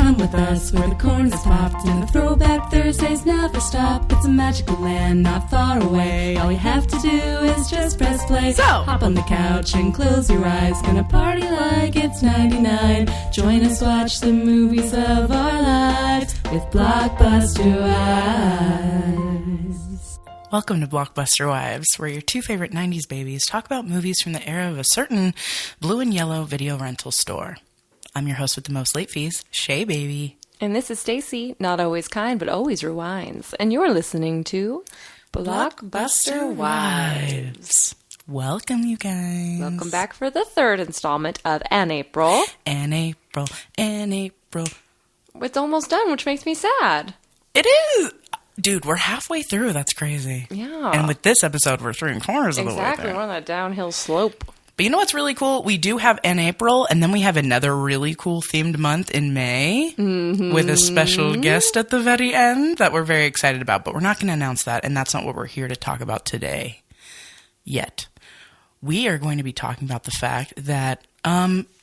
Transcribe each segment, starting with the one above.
Come with us where the corn is popped and the throwback Thursdays never stop. It's a magical land not far away. All you have to do is just press play. So hop on the couch and close your eyes. Gonna party like it's 99. Join us, watch the movies of our lives with Blockbuster Wives. Welcome to Blockbuster Wives, where your two favorite 90s babies talk about movies from the era of a certain blue and yellow video rental store. I'm your host with the most late fees, Shea Baby. And this is Stacy, not always kind, but always rewinds. And you're listening to Blockbuster Wives. Welcome, you guys. Welcome back for the third installment of An April. An April. It's almost done, which makes me sad. It is. Dude, we're halfway through. That's crazy. Yeah. And with this episode, we're 3/4 of the way Exactly. there. We're on that downhill slope. But you know what's really cool? We do have an April, and then we have another really cool themed month in May with a special guest at the very end that we're very excited about. But we're not going to announce that, and that's not what we're here to talk about today yet. We are going to be talking about the fact that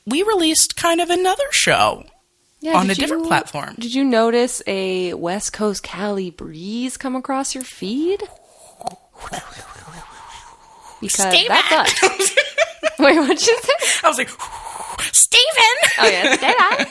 we released kind of another show on a different platform. Did you notice a West Coast Cali breeze come across your feed? Because Steven! that's us. Wait, what'd you say? I was like, Steven! Oh, yeah,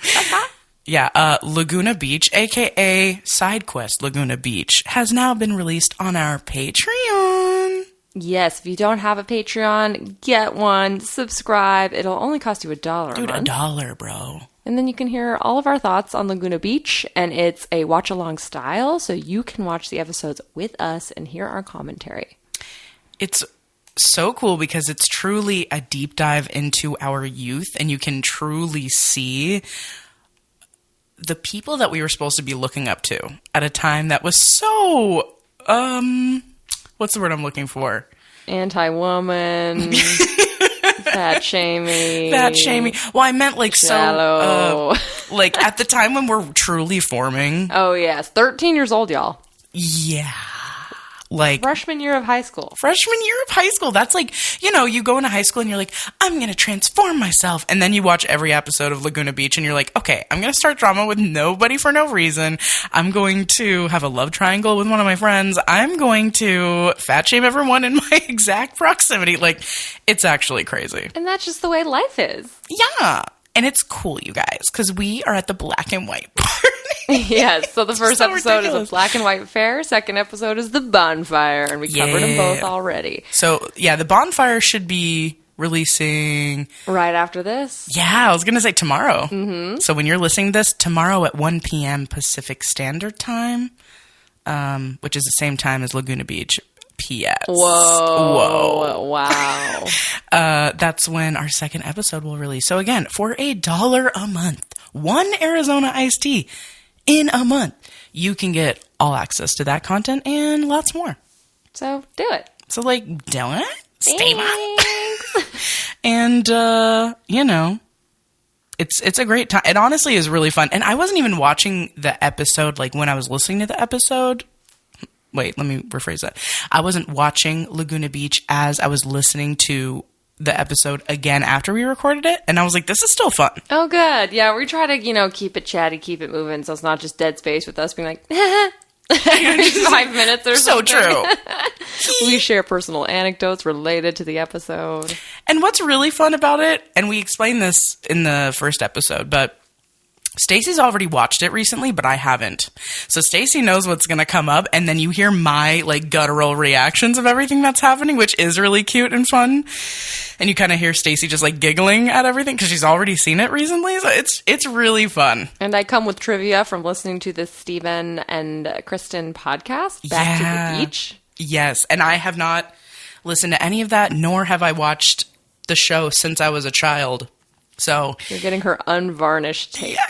Steven. Yeah, Laguna Beach, a.k.a. SideQuest Laguna Beach, has now been released on our Patreon. Yes, if you don't have a Patreon, get one, subscribe. It'll only cost you $1 Dude, a month. $1, bro. And then you can hear all of our thoughts on Laguna Beach, and it's a watch-along style, so you can watch the episodes with us and hear our commentary. It's so cool because it's truly a deep dive into our youth, and you can truly see the people that we were supposed to be looking up to at a time that was so, what's the word I'm looking for? Anti-woman, fat shaming. Fat shaming. Well, I meant like shallow. Like at the time when we're truly forming. Oh, yes. 13 years old, y'all. Yeah. Like freshman year of high school. That's like, you know, you go into high school and you're like, I'm going to transform myself. And then you watch every episode of Laguna Beach and you're like, okay, I'm going to start drama with nobody for no reason. I'm going to have a love triangle with one of my friends. I'm going to fat shame everyone in my exact proximity. Like, it's actually crazy. And that's just the way life is. Yeah. And it's cool, you guys, because we are at the black and white party. Yes, so the first episode ridiculous. is a black and white fair. Second episode is the bonfire, and we covered them both already. So, yeah, the bonfire should be releasing right after this. Yeah, I was going to say tomorrow. Mm-hmm. So when you're listening to this, tomorrow at 1 p.m. Pacific Standard Time, which is the same time as Laguna Beach. P.S. Whoa. Wow. That's when our second episode will release. So again, for $1 a month, one Arizona iced tea in a month, you can get all access to that content and lots more. So do it. So like, do it. Stay on. And, you know, it's a great time. It honestly is really fun. And I wasn't even watching the episode, like when I was listening to the episode. Wait, let me rephrase that. I wasn't watching Laguna Beach as I was listening to the episode again after we recorded it. And I was like, this is still fun. Oh, good. Yeah, we try to, you know, keep it chatty, keep it moving. So it's not just dead space with us being like, every 5 minutes or something. So true. We share personal anecdotes related to the episode. And what's really fun about it, and we explained this in the first episode, but Stacy's already watched it recently, but I haven't. So Stacy knows what's going to come up, and then you hear my like guttural reactions of everything that's happening, which is really cute and fun. And you kind of hear Stacy just like giggling at everything because she's already seen it recently. So it's really fun. And I come with trivia from listening to the Stephen and Kristen podcast, Back to the Beach. Yes, and I have not listened to any of that, nor have I watched the show since I was a child. So you're getting her unvarnished take. Yeah.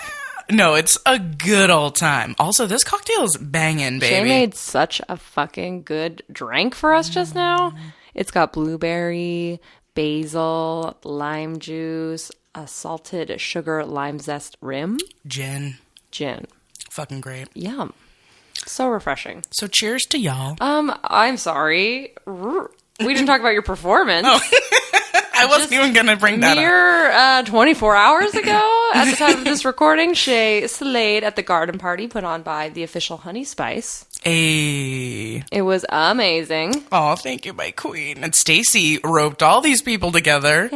No, it's a good old time. Also, this cocktail's banging, baby. She made such a fucking good drink for us just now. It's got blueberry, basil, lime juice, a salted sugar lime zest rim. Gin. Fucking great. Yum. So refreshing. So cheers to y'all. I'm sorry. We didn't talk about your performance. Oh. I wasn't even going to bring that up. 24 hours ago, at the time of this recording, Shea slayed at the garden party put on by the official Honey Spice. Hey. It was amazing. Oh, thank you, my queen. And Stacy roped all these people together.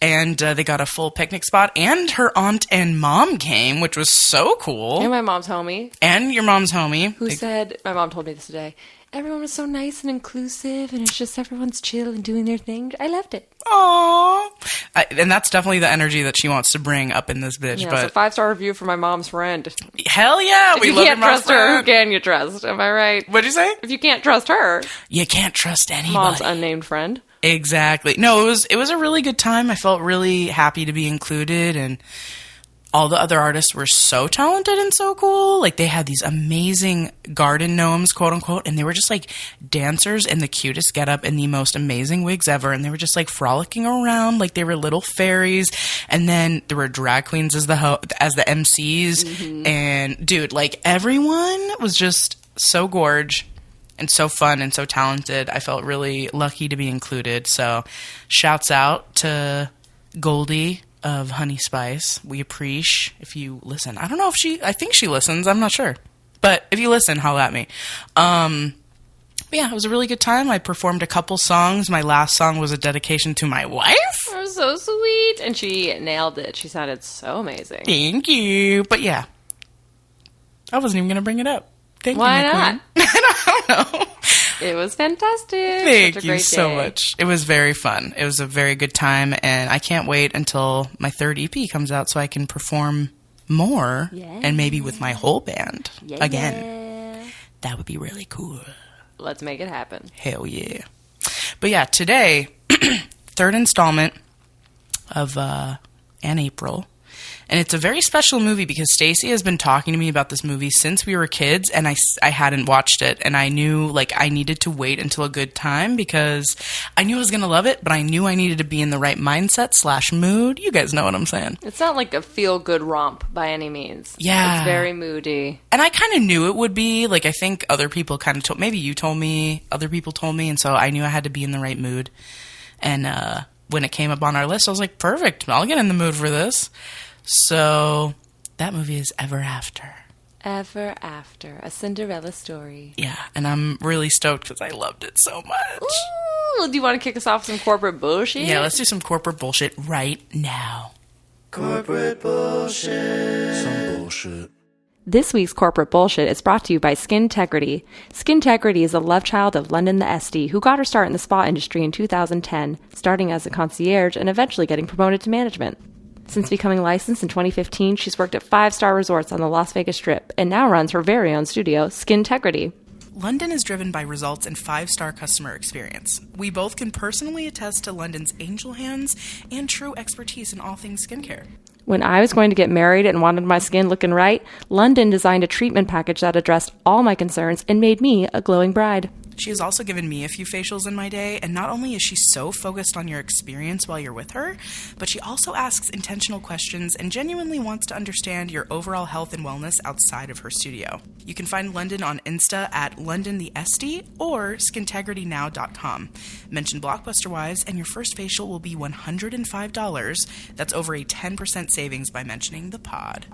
And they got a full picnic spot. And her aunt and mom came, which was so cool. And my mom's homie. And your mom's homie. Who said, my mom told me this today, everyone was so nice and inclusive, and it's just everyone's chill and doing their thing. I loved it. Aww. And that's definitely the energy that she wants to bring up in this bitch. Yeah, but it's a 5-star review for my mom's friend. Hell yeah, if you can't trust her, who can you trust? Am I right? What'd you say? If you can't trust her, you can't trust anybody. Mom's unnamed friend. Exactly. No, it was a really good time. I felt really happy to be included, and all the other artists were so talented and so cool. Like, they had these amazing garden gnomes, quote unquote, and they were just like dancers in the cutest getup and the most amazing wigs ever. And they were just like frolicking around like they were little fairies. And then there were drag queens as the MCs. And dude, like, everyone was just so gorge and so fun and so talented. I felt really lucky to be included. So shouts out to Goldie of Honey Spice. We appreciate if you listen. I don't know if I think she listens. I'm not sure. But if you listen, holla at me. But yeah, it was a really good time. I performed a couple songs. My last song was a dedication to my wife. That was so sweet. And she nailed it. She sounded so amazing. Thank you. But yeah, I wasn't even going to bring it up. Thank you, Why my not? queen. I don't know. It was fantastic. Thank you so much. It was very fun. It was a very good time, and I can't wait until my third EP comes out so I can perform more, and maybe with my whole band again. That would be really cool. Let's make it happen. Hell yeah. But yeah, today, third installment of Anne April. And it's a very special movie because Stacy has been talking to me about this movie since we were kids, and I hadn't watched it. And I knew, like, I needed to wait until a good time because I knew I was going to love it, but I knew I needed to be in the right mindset / mood. You guys know what I'm saying. It's not like a feel-good romp by any means. Yeah. It's very moody. And I kind of knew it would be. Like, I think other people kind of maybe you told me, other people told me, and so I knew I had to be in the right mood. And when it came up on our list, I was like, perfect, I'll get in the mood for this. So, that movie is Ever After. Ever After, a Cinderella story. Yeah, and I'm really stoked because I loved it so much. Ooh, do you want to kick us off with some corporate bullshit? Yeah, let's do some corporate bullshit right now. Corporate bullshit. Some bullshit. This week's corporate bullshit is brought to you by Skintegrity. Skintegrity is a love child of London the Esty, who got her start in the spa industry in 2010, starting as a concierge and eventually getting promoted to management. Since becoming licensed in 2015, she's worked at 5-star resorts on the Las Vegas Strip and now runs her very own studio, Skintegrity. London is driven by results and 5-star customer experience. We both can personally attest to London's angel hands and true expertise in all things skincare. When I was going to get married and wanted my skin looking right, London designed a treatment package that addressed all my concerns and made me a glowing bride. She has also given me a few facials in my day, and not only is she so focused on your experience while you're with her, but she also asks intentional questions and genuinely wants to understand your overall health and wellness outside of her studio. You can find London on Insta at LondonTheST or skintegritynow.com. Mention Blockbuster Wives and your first facial will be $105. That's over a 10% savings by mentioning the pod.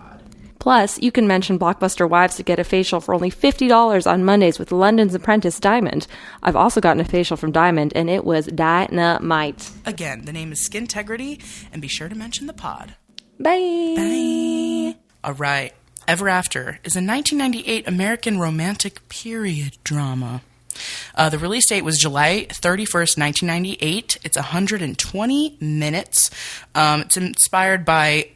Plus, you can mention Blockbuster Wives to get a facial for only $50 on Mondays with London's Apprentice Diamond. I've also gotten a facial from Diamond, and it was dynamite. Again, the name is Skintegrity, and be sure to mention the pod. Bye! Bye! All right. Ever After is a 1998 American romantic period drama. The release date was July 31st, 1998. It's 120 minutes. It's inspired by,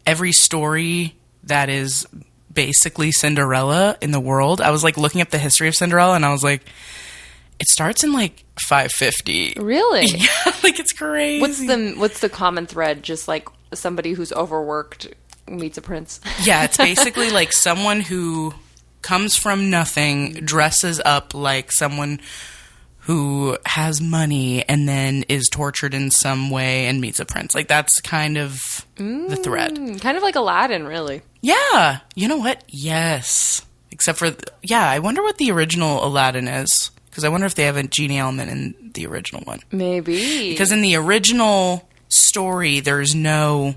every story that is basically Cinderella in the world. I was like looking up the history of Cinderella and I was like, it starts in like 550. Really? Yeah, like it's crazy. What's the common thread? Just like somebody who's overworked meets a prince. Yeah, it's basically like someone who comes from nothing, dresses up like someone who has money and then is tortured in some way and meets a prince. Like, that's kind of the thread. Kind of like Aladdin, really. Yeah. You know what? Yes. Except for, I wonder what the original Aladdin is. Because I wonder if they have a genie element in the original one. Maybe. Because in the original story, there's no,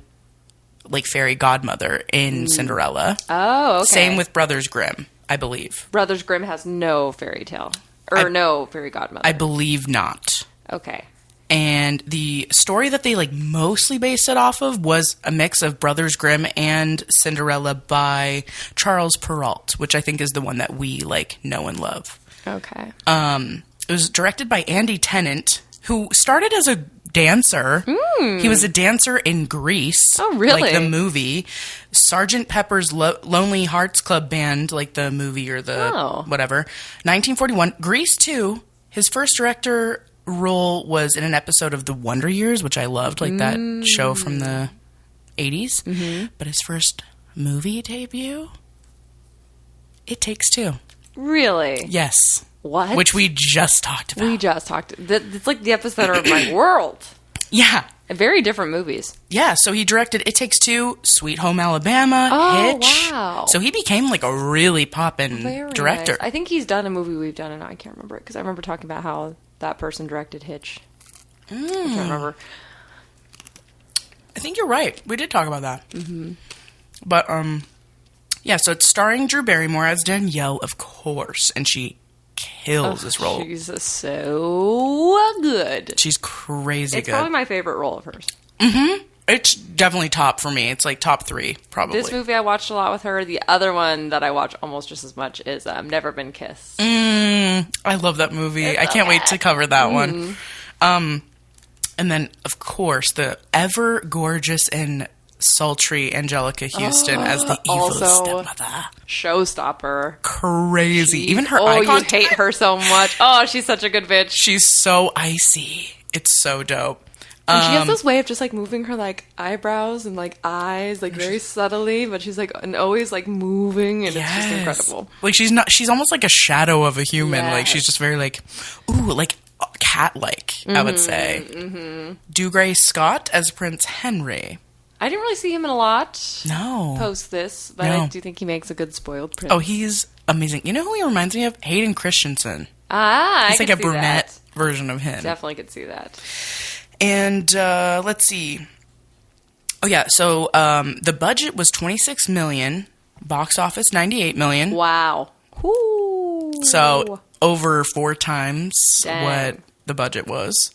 like, fairy godmother in Cinderella. Oh, okay. Same with Brothers Grimm, I believe. Brothers Grimm has no fairy tale. Or no fairy godmother. I believe not. Okay. And the story that they, like, mostly based it off of was a mix of Brothers Grimm and Cinderella by Charles Perrault, which I think is the one that we, like, know and love. Okay. It was directed by Andy Tennant, who started as a dancer. He was a dancer in Grease. Oh, really? Like the movie. Sgt. Pepper's Lonely Hearts Club Band, like the movie or the whatever. 1941. Grease 2. His first director role was in an episode of The Wonder Years, which I loved, like that show from the 80s. Mm-hmm. But his first movie debut, It Takes Two. Really? Yes. What? Which we just talked about. It's like the epicenter of my world. Yeah. Very different movies. Yeah, so he directed It Takes Two, Sweet Home Alabama, Hitch. Wow. So he became like a really poppin' director. Nice. I think he's done a movie we've done, and I can't remember it, because I remember talking about how that person directed Hitch. I can't remember. I think you're right. We did talk about that. Mm-hmm. But, yeah, so it's starring Drew Barrymore as Danielle, of course, and she kills this role. She's so good. She's crazy good. It's probably my favorite role of hers. Mm-hmm. It's definitely top for me. It's like top 3, probably. This movie I watched a lot with her. The other one that I watch almost just as much is Never Been Kissed. I love that movie. I can't wait to cover that one. And then, of course, the ever gorgeous and sultry Anjelica Huston as the evil stepmother. Showstopper. Crazy. Even her eye contact. You hate her so much. Oh, she's such a good bitch. She's so icy. It's so dope. And she has this way of just, like, moving her, like, eyebrows and, like, eyes, like, very subtly, but she's, like, and always, like, moving, and it's just incredible. Like, she's almost like a shadow of a human. Yes. Like, she's just very, like, ooh, like, cat-like, I would say. Mm-hmm. Dougray Scott as Prince Henry. I didn't really see him in a lot. No. Post this, but I do think he makes a good spoiled prince. Oh, he's amazing. You know who he reminds me of? Hayden Christensen. He's like a brunette version of him. Definitely could see that. And let's see. Oh yeah, so the budget was $26 million, box office $98 million. Wow. Ooh. So over 4 times what the budget was.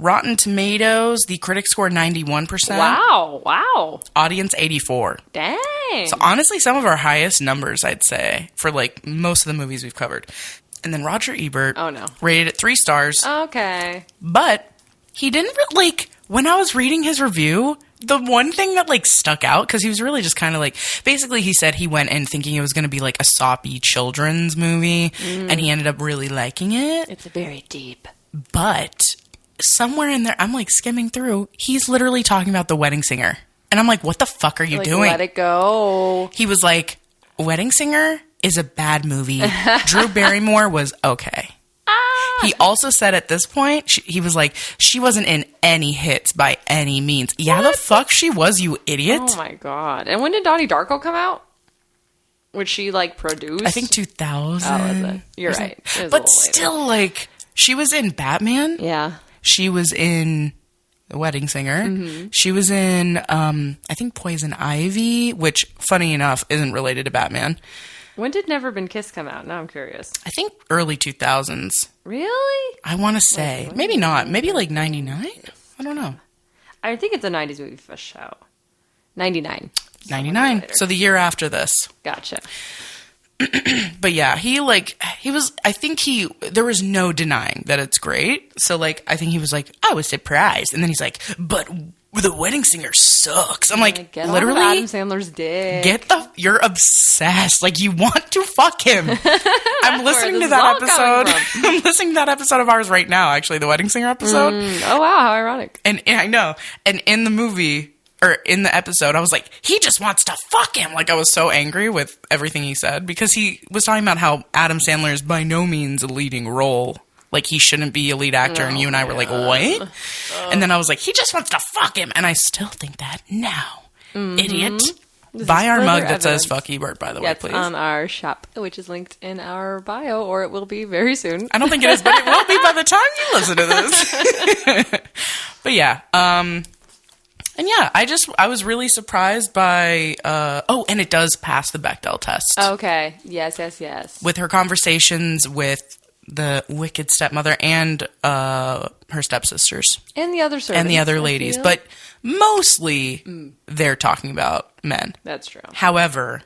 Rotten Tomatoes, the critic score 91%. Wow. Audience 84. Dang. So honestly, some of our highest numbers, I'd say, for like most of the movies we've covered. And then Roger Ebert rated it 3 stars. Okay. But he didn't like, when I was reading his review, the one thing that like stuck out, because he was really just kind of like, basically he said he went in thinking it was going to be like a soppy children's movie, and he ended up really liking it. It's very deep. But somewhere in there, I'm like skimming through, he's literally talking about The Wedding Singer. And I'm like, what the fuck are you doing? Let it go. He was like, Wedding Singer is a bad movie. Drew Barrymore was okay. He also said at this point, he was like, she wasn't in any hits by any means. Yeah, the fuck she was, you idiot. Oh my god. And when did Donnie Darko come out? Was she like produced? I think 2000. Oh, was it? You're right. It but still, like, she was in Batman. Yeah. She was in The Wedding Singer. Mm-hmm. She was in, I think, Poison Ivy, which, funny enough, isn't related to Batman. When did Never Been Kissed come out? Now I'm curious. I think early 2000s. Really? I want to say. Maybe not. Maybe like 99? I don't know. I think it's a 90s movie for show. 99. 99. So the year after this. Gotcha. But yeah, there was no denying that it's great. So like, I think he was like, I was surprised. And then he's like, but The Wedding Singer sucks. I'm like, get literally? Adam Sandler's dick. You're obsessed. Like, you want to fuck him. I'm listening to that episode. I'm listening to that episode of ours right now, actually, the Wedding Singer episode. Oh, wow, how ironic. And I know. And in the movie, or in the episode, I was like, he just wants to fuck him. Like, I was so angry with everything he said, because he was talking about how Adam Sandler is by no means a leading role. Like, he shouldn't be a lead actor, and you and I were like, what? And then I was like, he just wants to fuck him, and I still think that now. Mm-hmm. Idiot. Buy our mug that says "Fuck Ebert," by the way, please. On our shop, which is linked in our bio, or it will be very soon. I don't think it is, but it will be by the time you listen to this. But yeah, and yeah, I was really surprised by. And it does pass the Bechdel test. Okay. Yes. With her conversations with the wicked stepmother and her stepsisters and the other servants and the other ladies, but mostly they're talking about men. That's true. However,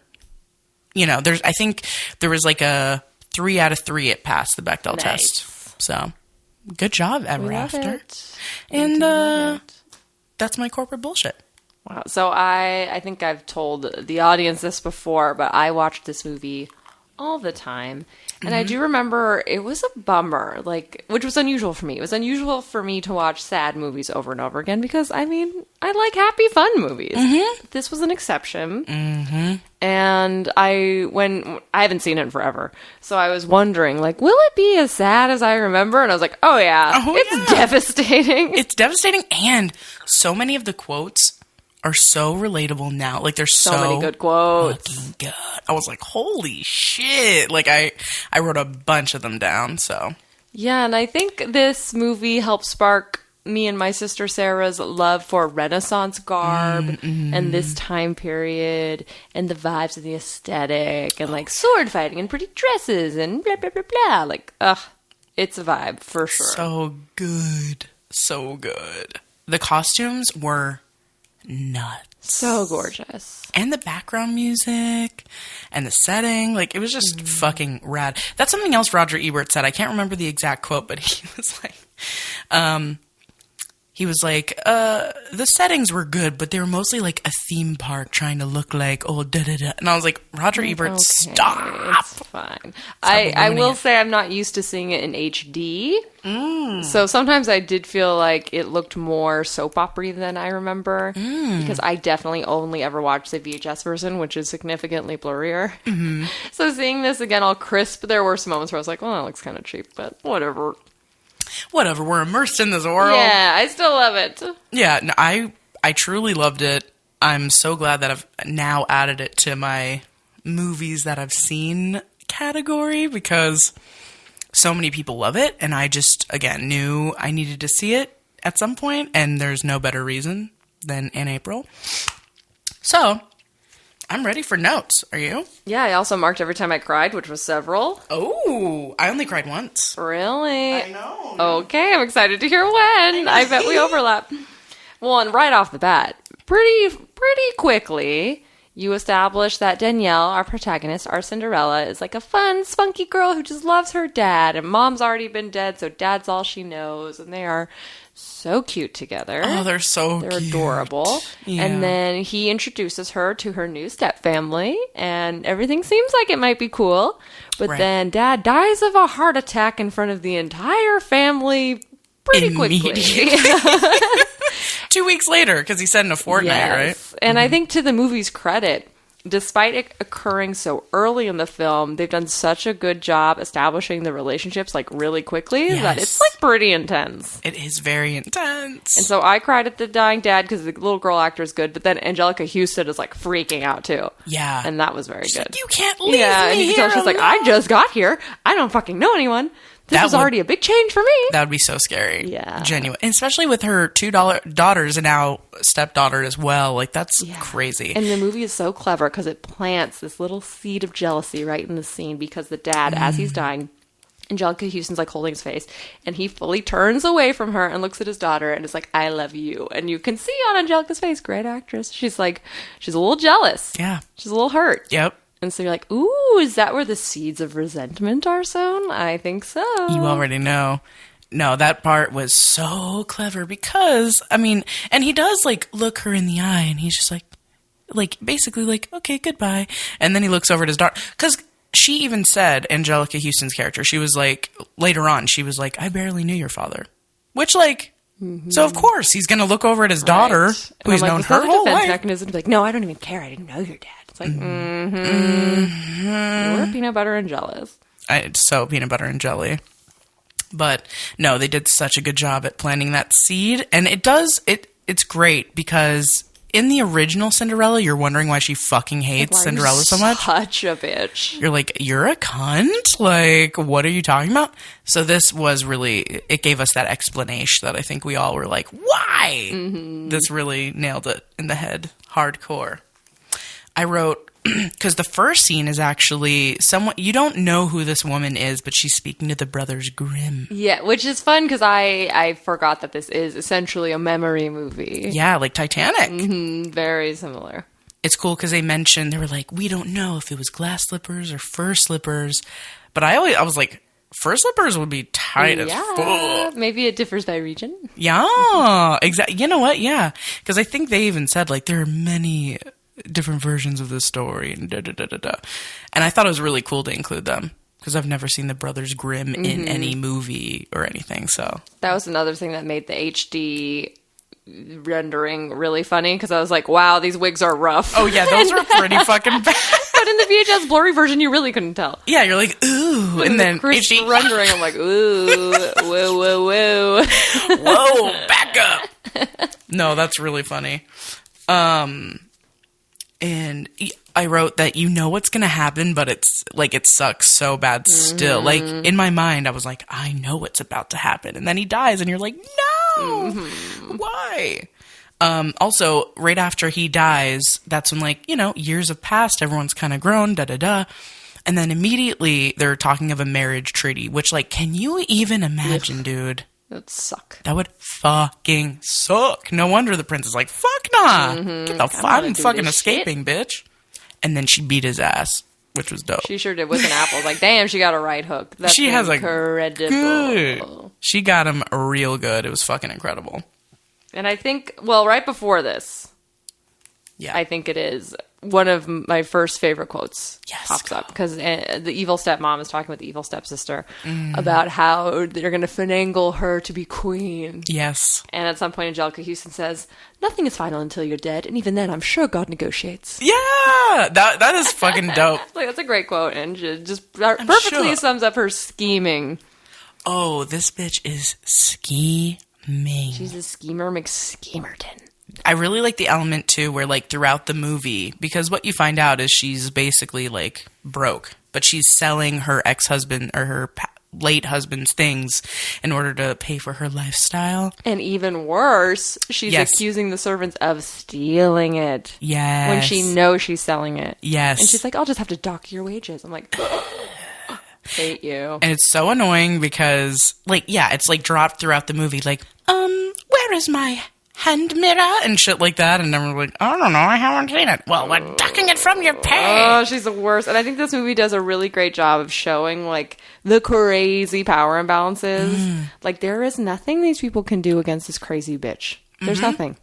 I think there was like a 3 out of 3 it passed the Bechdel test. So good job, Ever After. And that's my corporate bullshit. Wow. So I think I've told the audience this before, but I watched this movie all the time. And I do remember it was a bummer, which was unusual for me. It was unusual for me to watch sad movies over and over again because, I like happy, fun movies. Mm-hmm. This was an exception. Mm-hmm. And I haven't seen it in forever. So I was wondering, will it be as sad as I remember? And I was like, oh yeah, it's devastating. It's devastating. And so many of the quotes are so relatable now. There's so many good quotes. Fucking good. I was like, holy shit. I wrote a bunch of them down, so. Yeah, and I think this movie helped spark me and my sister Sarah's love for Renaissance garb and this time period and the vibes of the aesthetic and sword fighting and pretty dresses and blah, blah, blah, blah. It's a vibe for sure. So good. So good. The costumes were nuts. So gorgeous. And the background music and the setting. It was just fucking rad. That's something else Roger Ebert said. I can't remember the exact quote, but he was like, the settings were good, but they were mostly like a theme park trying to look like, da-da-da. And I was like, Roger Ebert, stop. It's fine. I will say I'm not used to seeing it in HD. So sometimes I did feel like it looked more soap opera than I remember because I definitely only ever watched the VHS version, which is significantly blurrier. Mm-hmm. So seeing this again all crisp, there were some moments where I was like, well, that looks kind of cheap, but whatever. Whatever, we're immersed in this world. Yeah, I still love it. Yeah, no, I truly loved it. I'm so glad that I've now added it to my movies that I've seen category because so many people love it, and I just, again, knew I needed to see it at some point, and there's no better reason than in April. So, I'm ready for notes. Are you? Yeah, I also marked every time I cried, which was several. Oh, I only cried once. Really? I know. Okay, I'm excited to hear when. I bet we overlap. Well, and right off the bat, pretty quickly, you establish that Danielle, our protagonist, our Cinderella, is like a fun, spunky girl who just loves her dad, and mom's already been dead, so dad's all she knows, and they are so cute together. Oh, they're so cute. They're adorable. Yeah. And then he introduces her to her new stepfamily, and everything seems like it might be cool. But then Dad dies of a heart attack in front of the entire family pretty quickly. 2 weeks later, because he said in a fortnight, right? And I think to the movie's credit, despite it occurring so early in the film, they've done such a good job establishing the relationships really quickly that it's pretty intense. It is very intense. And so I cried at the dying dad because the little girl actor is good, but then Anjelica Huston is freaking out too. Yeah. And that was very good. Like, you can't leave me and you can tell she's like, I just got here. I don't fucking know anyone. This was already a big change for me. That would be so scary. Yeah. Genuine. And especially with her two daughters and now stepdaughter as well. That's crazy. And the movie is so clever because it plants this little seed of jealousy right in the scene because the dad, as he's dying, Anjelica Huston's holding his face and he fully turns away from her and looks at his daughter and is like, I love you. And you can see on Angelica's face, great actress. She's she's a little jealous. Yeah. She's a little hurt. Yep. And so you're like, ooh, is that where the seeds of resentment are sown? I think so. You already know. No, that part was so clever because, and he does, look her in the eye and he's just basically okay, goodbye. And then he looks over at his daughter. Because she even said, Anjelica Huston's character, she was later on, she was I barely knew your father. Which, so of course he's going to look over at his daughter, who's known her whole life. Mechanism to be no, I don't even care. I didn't know your dad. It's We're peanut butter and jealous. So peanut butter and jelly. But no, they did such a good job at planting that seed. And it's great because in the original Cinderella, you're wondering why she fucking hates Cinderella so much. Such a bitch. You're like, you're a cunt? Like, what are you talking about? So this was really, it gave us that explanation that I think we all were like, why? Mm-hmm. This really nailed it in the head. Hardcore. I wrote, because the first scene is actually someone, you don't know who this woman is, but she's speaking to the Brothers Grimm. Yeah, which is fun because I forgot that this is essentially a memory movie. Yeah, like Titanic. Mm-hmm, very similar. It's cool because they mentioned, they were like, we don't know if it was glass slippers or fur slippers. But I was like, fur slippers would be tight as fuck. Maybe it differs by region. Yeah, exactly. You know what? Yeah. Because I think they even said, like, there are many different versions of this story and da-da-da-da-da. And I thought it was really cool to include them because I've never seen the Brothers Grimm in any movie or anything, so. That was another thing that made the HD rendering really funny because I was like, wow, these wigs are rough. Oh, yeah, those were pretty fucking bad. But in the VHS blurry version, you really couldn't tell. Yeah, you're like, ooh. And then crisp rendering, I'm like, ooh, whoa, whoa, whoa. Whoa, back up. No, that's really funny. And I wrote that you know what's going to happen, but it's like it sucks so bad still. Mm-hmm. Like in my mind, I was like, I know what's about to happen. And then he dies and you're like, no, why? Also, right after he dies, that's when like, you know, years have passed. Everyone's kind of grown, da-da-da. And then immediately they're talking of a marriage treaty, which like, can you even imagine, dude? That would suck. That would fucking suck. No wonder the prince is like, fuck nah. Get the I'm fucking escaping, bitch. And then she beat his ass, which was dope. She sure did with an apple. Like, damn, she got a right hook. That's she has incredible. Good. She got him real good. It was fucking incredible. And I think, well, right before this, yeah, I think it is one of my first favorite quotes pops up because the evil stepmom is talking with the evil stepsister about how they're going to finagle her to be queen. Yes. And at some point, Anjelica Huston says, nothing is final until you're dead. And even then, I'm sure God negotiates. Yeah. That is fucking dope. Like, that's a great quote. And just perfectly sums up her scheming. Oh, this bitch is scheming. She's a schemer McSchemerton. I really like the element, too, where, like, throughout the movie, because what you find out is she's basically, like, broke, but she's selling her ex-husband or her late husband's things in order to pay for her lifestyle. And even worse, she's accusing the servants of stealing it. Yes. When she knows she's selling it. Yes. And she's like, I'll just have to dock your wages. I'm like, hate you. And it's so annoying because, like, yeah, it's, like, dropped throughout the movie, like, where is my hand mirror and shit like that, and then we're like, I don't know, I haven't seen it. Well, we're ducking it from your pay. Oh, she's the worst. And I think this movie does a really great job of showing like the crazy power imbalances. Like there is nothing these people can do against this crazy bitch. There's nothing.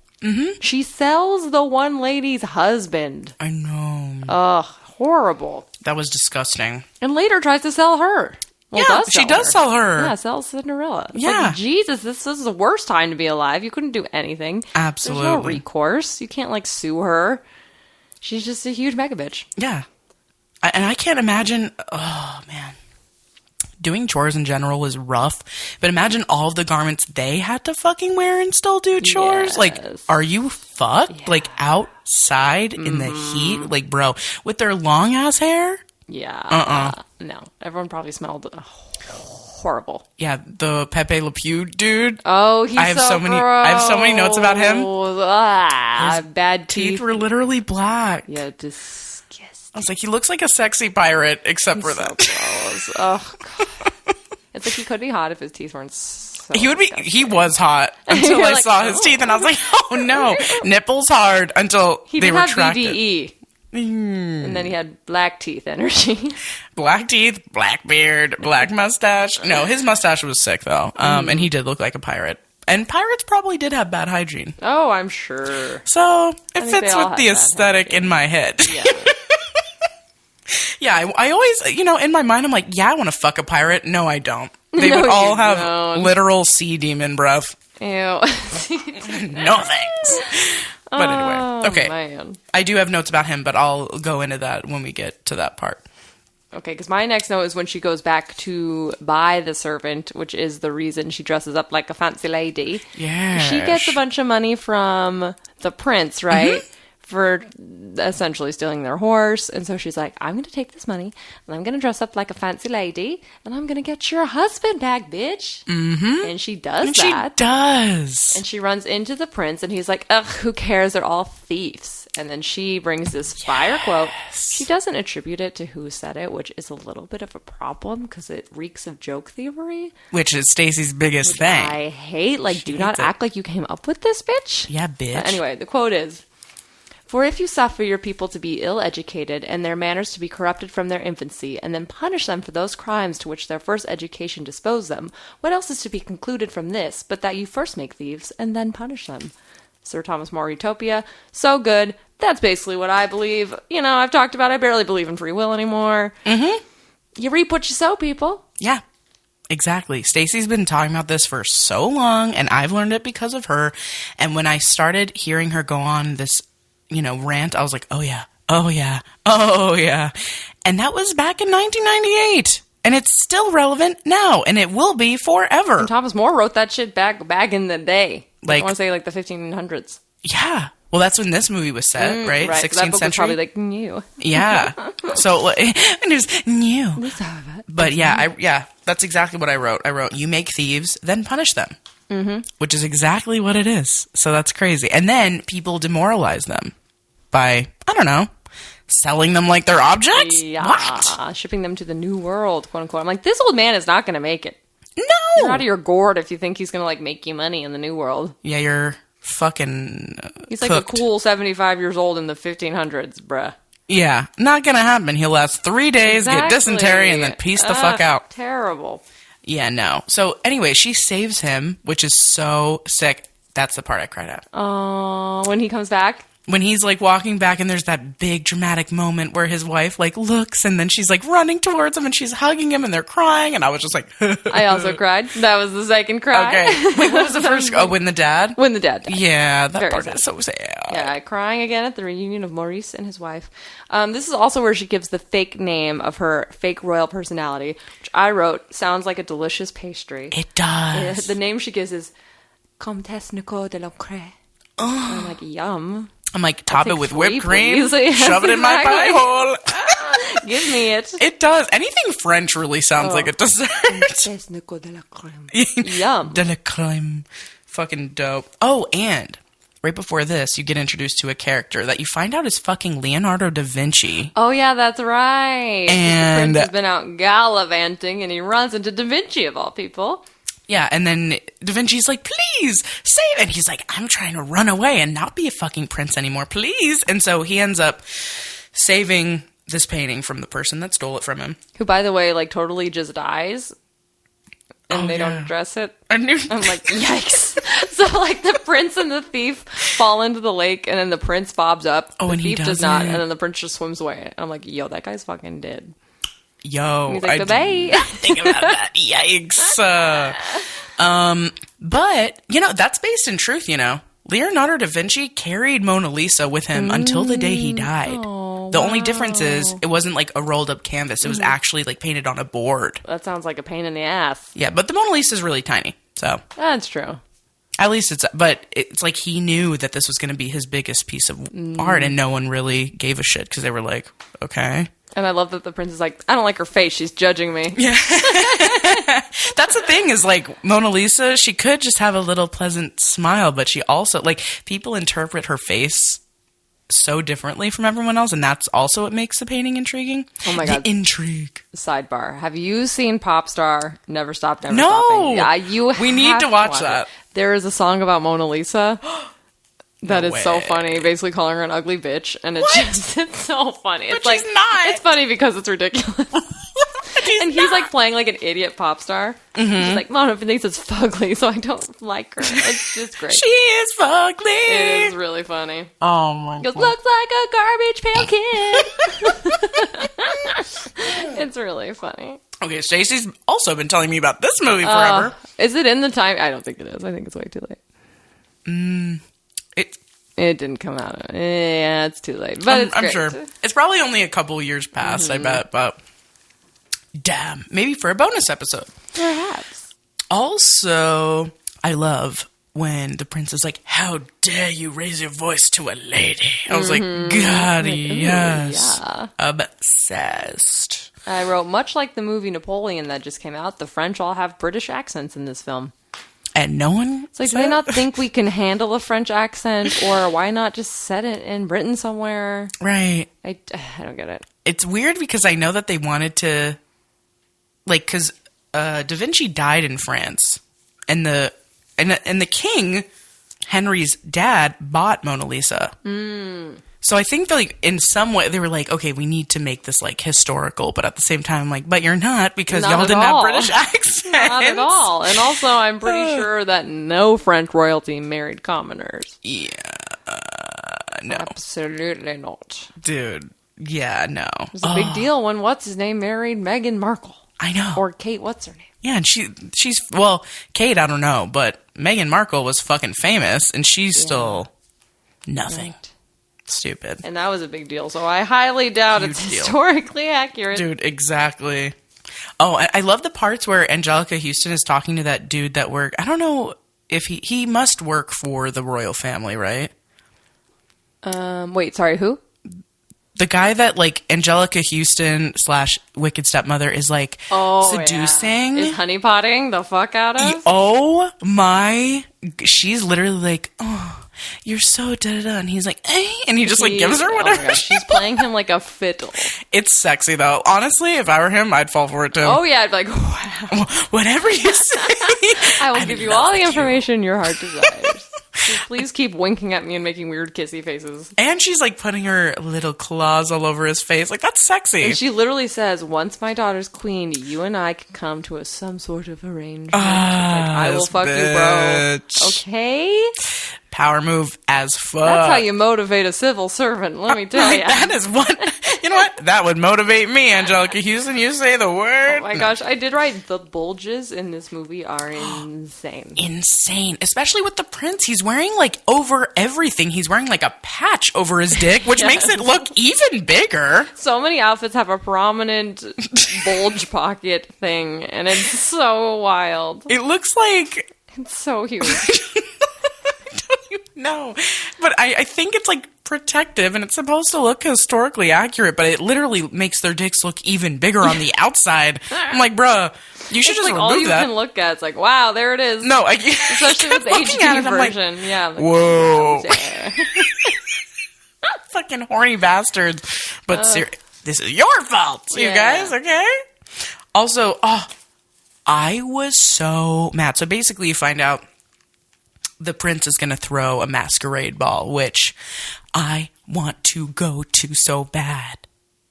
She sells the one lady's husband. I know. Ugh, horrible. That was disgusting. And later tries to sell her. Well, she does sell her. Yeah, sells Cinderella. It's yeah. Like, Jesus, this is the worst time to be alive. You couldn't do anything. Absolutely. There's no recourse. You can't, like, sue her. She's just a huge mega bitch. Yeah. And I can't imagine... Oh, man. Doing chores in general was rough. But imagine all of the garments they had to fucking wear and still do chores. Yes. Like, are you fucked? Yeah. Like, outside in the heat? Like, bro, with their long-ass hair? Yeah. No. Everyone probably smelled horrible. Yeah, the Pepe Le Pew dude. Oh, he's I have so many notes about him. Bad teeth. Teeth were literally black. Yeah, disgusting. I was like, he looks like a sexy pirate, except for that. Gross. Oh, God. It's like he could be hot if his teeth weren't so disgusting. He was hot until I saw his teeth, and I was like, oh no. Nipples hard until they retracted. He did have BDE. And then he had black teeth energy. Black teeth, black beard, black mustache. No, his mustache was sick, though. And he did look like a pirate. And pirates probably did have bad hygiene. Oh, I'm sure. So, it fits with the aesthetic in my head. Yeah. Yeah, I always, in my mind, I'm like, yeah, I want to fuck a pirate. No, I don't. They would all have literal sea demon breath. Ew. No thanks. But anyway, okay. Man. I do have notes about him, but I'll go into that when we get to that part. Okay, because my next note is when she goes back to buy the servant, which is the reason she dresses up like a fancy lady. Yeah. She gets a bunch of money from the prince, right? For essentially stealing their horse. And so she's like, I'm going to take this money and I'm going to dress up like a fancy lady and I'm going to get your husband back, bitch. Mm-hmm. And she does that. She does. And she runs into the prince and he's like, ugh, who cares? They're all thieves. And then she brings this fire quote. She doesn't attribute it to who said it, which is a little bit of a problem because it reeks of joke thievery. Which is Stacy's biggest thing. I hate. Like, do not act like you came up with this, bitch. Yeah, bitch. Anyway, the quote is, for if you suffer your people to be ill-educated and their manners to be corrupted from their infancy, and then punish them for those crimes to which their first education disposed them, what else is to be concluded from this, but that you first make thieves and then punish them? Sir Thomas More, Utopia. So good. That's basically what I believe. You know, I've talked about I barely believe in free will anymore. Mm-hmm. You reap what you sow, people. Yeah. Exactly. Stacy's been talking about this for so long, and I've learned it because of her. And when I started hearing her go on this, rant, I was like, oh yeah, oh yeah, oh yeah. And that was back in 1998. And it's still relevant now, and it will be forever. And Thomas More wrote that shit back in the day. I Like, want to say like the 1500s. Yeah. Well, that's when this movie was set, right? Right. 16th That book was century. probably like new. Yeah. So, and it was new. But yeah, that's exactly what I wrote. I wrote, you make thieves, then punish them. Mm-hmm. Which is exactly what it is. So that's crazy. And then people demoralize them by, I don't know, selling them like they're objects? Yeah. What? Shipping them to the new world, quote unquote. I'm like, this old man is not going to make it. No! You're out of your gourd if you think he's going to like make you money in the new world. Yeah, you're fucking He's like cooked. a cool 75 years old in the 1500s, bruh. Yeah, not gonna happen. He'll last 3 days, get dysentery, and then peace the fuck out. Terrible. Yeah, no. So anyway, she saves him, which is so sick. That's the part I cried at. Oh, when he comes back? When he's like walking back and there's that big dramatic moment where his wife like looks and then she's like running towards him and she's hugging him and they're crying and I was just like I also cried. That was the second cry. Okay. Wait, what was the first? Oh, when the dad? When the dad died. Yeah, that Very part sad. is so sad. Yeah, crying again at the reunion of Maurice and his wife. This is also where she gives the fake name of her fake royal personality, which I wrote sounds like a delicious pastry. It does. The name she gives is Comtesse Nicole de la Cré. I'm like, yum. I'm like, top it with whipped free, cream, please. Yes, shove it in my exactly. pie hole. Give me it. It does. Anything French really sounds like a dessert. Comtesse Nicole de la Crème. Yum. De la crème. Fucking dope. Oh, and right before this, you get introduced to a character that you find out is fucking Leonardo da Vinci. Oh, yeah, that's right. And the prince has been out gallivanting, and he runs into Da Vinci, of all people. Yeah, and then Da Vinci's like, please, save it. And he's like, I'm trying to run away and not be a fucking prince anymore, please. And so he ends up saving this painting from the person that stole it from him. Who, by the way, like, totally just dies. And they don't address it. I'm like, yikes. So, like, the prince and the thief fall into the lake, and then the prince bobs up. Oh, the and he thief does not, doesn't. and then the prince just swims away. And I'm like, yo, that guy's fucking dead. Yo, He's like, I bye-bye. did not think about that. Yikes. But, that's based in truth, Leonardo da Vinci carried Mona Lisa with him until the day he died. The only difference is it wasn't like a rolled up canvas. It was actually like painted on a board. That sounds like a pain in the ass. Yeah, but the Mona Lisa is really tiny. So That's true. at least it's like he knew that this was going to be his biggest piece of art and no one really gave a shit because they were like, okay. And I love that the prince is like, I don't like her face. She's judging me. Yeah. That's the thing is like Mona Lisa, she could just have a little pleasant smile, but she also like people interpret her face so differently from everyone else, and that's also what makes the painting intriguing. Oh my God. The intrigue. Sidebar. Have you seen Pop Star Never Stop, Never No. Stopping? Yeah, you We need have to watch that. it. There is a song about Mona Lisa that is so way. funny, basically calling her an ugly bitch, and it's just, it's so funny. It's But like, she's not. It's funny because it's ridiculous. And he's like playing like an idiot pop star. She's like, Mona Lisa's fugly, so I don't like her. It's just great. She is fugly. It is really funny. Oh my He goes, looks like a garbage pail kid. It's really funny. Okay, Stacey's also been telling me about this movie forever. Is it in the time? I don't think it is. I think it's way too late. It didn't come out. Yeah, it's too late. But it's I'm great. sure. It's probably only a couple years past, I bet, but Damn. Maybe for a bonus episode. Perhaps. Also, I love when the prince is like, how dare you raise your voice to a lady? I was like, God, yes. Yeah. Obsessed. I wrote, much like the movie Napoleon that just came out, the French all have British accents in this film. And no one... It's like, do they not think we can handle a French accent? Or why not just set it in Britain somewhere? Right. I don't get it. It's weird because I know that they wanted to... Like, because Da Vinci died in France. And the king, Henry's dad, bought Mona Lisa. So I think that, like, in some way, they were like, okay, we need to make this, like, historical. But at the same time, like, but you're not because y'all didn't have British accents. Not at all. And also, I'm pretty sure that no French royalty married commoners. Yeah. No. Absolutely not. Dude. Yeah, no. It was a big deal when what's-his-name married Meghan Markle. I know. Or Kate, what's her name? Yeah, and she's, well, Kate, I don't know, but Meghan Markle was fucking famous, and she's still nothing. Right. Stupid. And that was a big deal, so I highly doubt it's historically accurate. Dude, exactly. Oh, I love the parts where Anjelica Huston is talking to that dude that I don't know if he must work for the royal family, right? Wait, sorry, who? The guy that, like, Anjelica Huston / Wicked Stepmother is, like, seducing. Yeah. Is honeypotting the fuck out of? Oh, my. She's literally like, oh, you're so da-da-da. And he's like, eh. And he just, like, gives her whatever. Oh my gosh, she's playing him like a fiddle. It's sexy, though. Honestly, if I were him, I'd fall for it, too. Oh, yeah. I'd be like, wow. Whatever you say. I will give you all the information your heart desires. So please keep winking at me and making weird kissy faces. And she's, like, putting her little claws all over his face. Like, that's sexy. And she literally says, once my daughter's queen, you and I can come to some sort of arrangement. Like, I will fuck you, bro. Okay? Power move as fuck. That's how you motivate a civil servant, let me tell you. That is one. You know what? That would motivate me, Anjelica Huston. You say the word. Oh my gosh, I did write the bulges in this movie are insane. Insane. Especially with the prince. He's wearing, like, over everything. He's wearing, like, a patch over his dick, which makes it look even bigger. So many outfits have a prominent bulge pocket thing, and it's so wild. It looks like... It's so huge. No, but I think it's, like, protective, and it's supposed to look historically accurate, but it literally makes their dicks look even bigger on the outside. I'm like, bruh, you should just like remove all you that. can look at. It's like, wow, there it is. No, especially with the HD version. Like, yeah. Like, whoa. Fucking horny bastards. But this is your fault, you guys, okay? Also, I was so mad. So basically you find out the prince is going to throw a masquerade ball, which I want to go to so bad.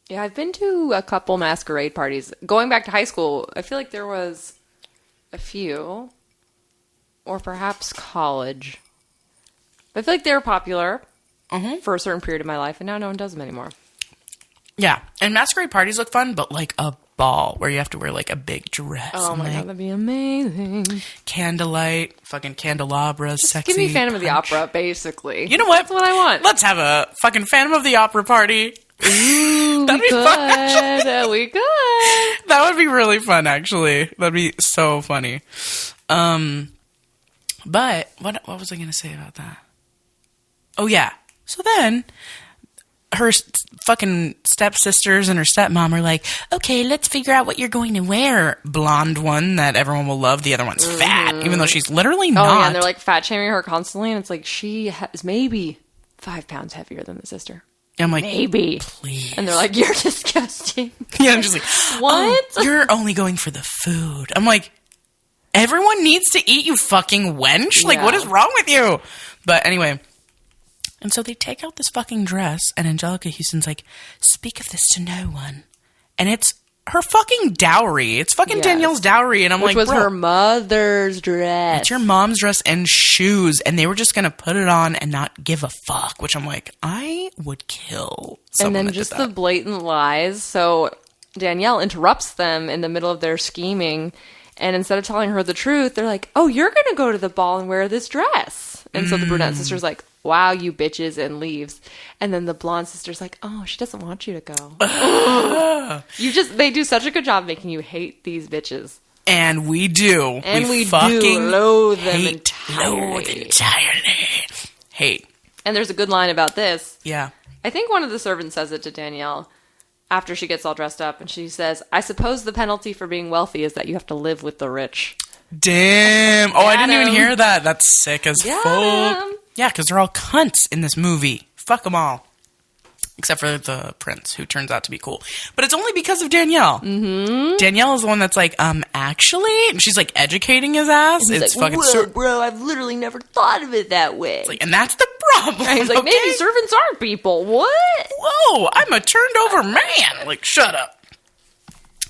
Yeah, I've been to a couple masquerade parties. Going back to high school, I feel like there was a few. Or perhaps college. I feel like they were popular for a certain period of my life, and now no one does them anymore. Yeah, and masquerade parties look fun, but like a ball where you have to wear like a big dress. Oh my god, that'd be amazing. Candlelight, fucking candelabras, Just sexy. give me Phantom of the Opera, basically. You know what? That's what I want. Let's have a fucking Phantom of the Opera party. Ooh, That'd be fun. We could. That would be really fun, actually. That'd be so funny. But what was I going to say about that? Oh, yeah. So then her fucking stepsisters and her stepmom are like, okay, let's figure out what you're going to wear. Blonde one that everyone will love. The other one's fat, even though she's literally not. Oh, yeah, and they're like fat shaming her constantly, and it's like she is maybe 5 pounds heavier than the sister. I'm like, maybe. Please. And they're like, you're disgusting. Yeah, I'm just like, what? Oh, you're only going for the food. I'm like, everyone needs to eat, you fucking wench. Like, what is wrong with you? But anyway. And so they take out this fucking dress, and Anjelica Huston's like, speak of this to no one. And it's her fucking dowry. It's fucking Danielle's dowry. And I'm like, which was her mother's dress. It's your mom's dress and shoes. And they were just going to put it on and not give a fuck. Which I'm like, I would kill someone. And then just the blatant lies. So Danielle interrupts them in the middle of their scheming. And instead of telling her the truth, they're like, oh, you're going to go to the ball and wear this dress. And so the brunette sister's like, wow, you bitches, and leaves. And then the blonde sister's like, oh, she doesn't want you to go. They do such a good job making you hate these bitches. And we do. And we fucking do loathe them entirely. Hate. And there's a good line about this. Yeah. I think one of the servants says it to Danielle after she gets all dressed up, and she says, I suppose the penalty for being wealthy is that you have to live with the rich. Damn. Oh, I didn't even hear that. That's sick as Got fuck. him. Yeah, because they're all cunts in this movie. Fuck them all. Except for the prince, who turns out to be cool. But it's only because of Danielle. Mm-hmm. Danielle is the one that's like, actually? And she's like educating his ass. And it's like, fucking... bro, I've literally never thought of it that way. Like, and that's the problem. And he's like, okay? maybe servants aren't people. What? Whoa, I'm a turned over man. Like, shut up.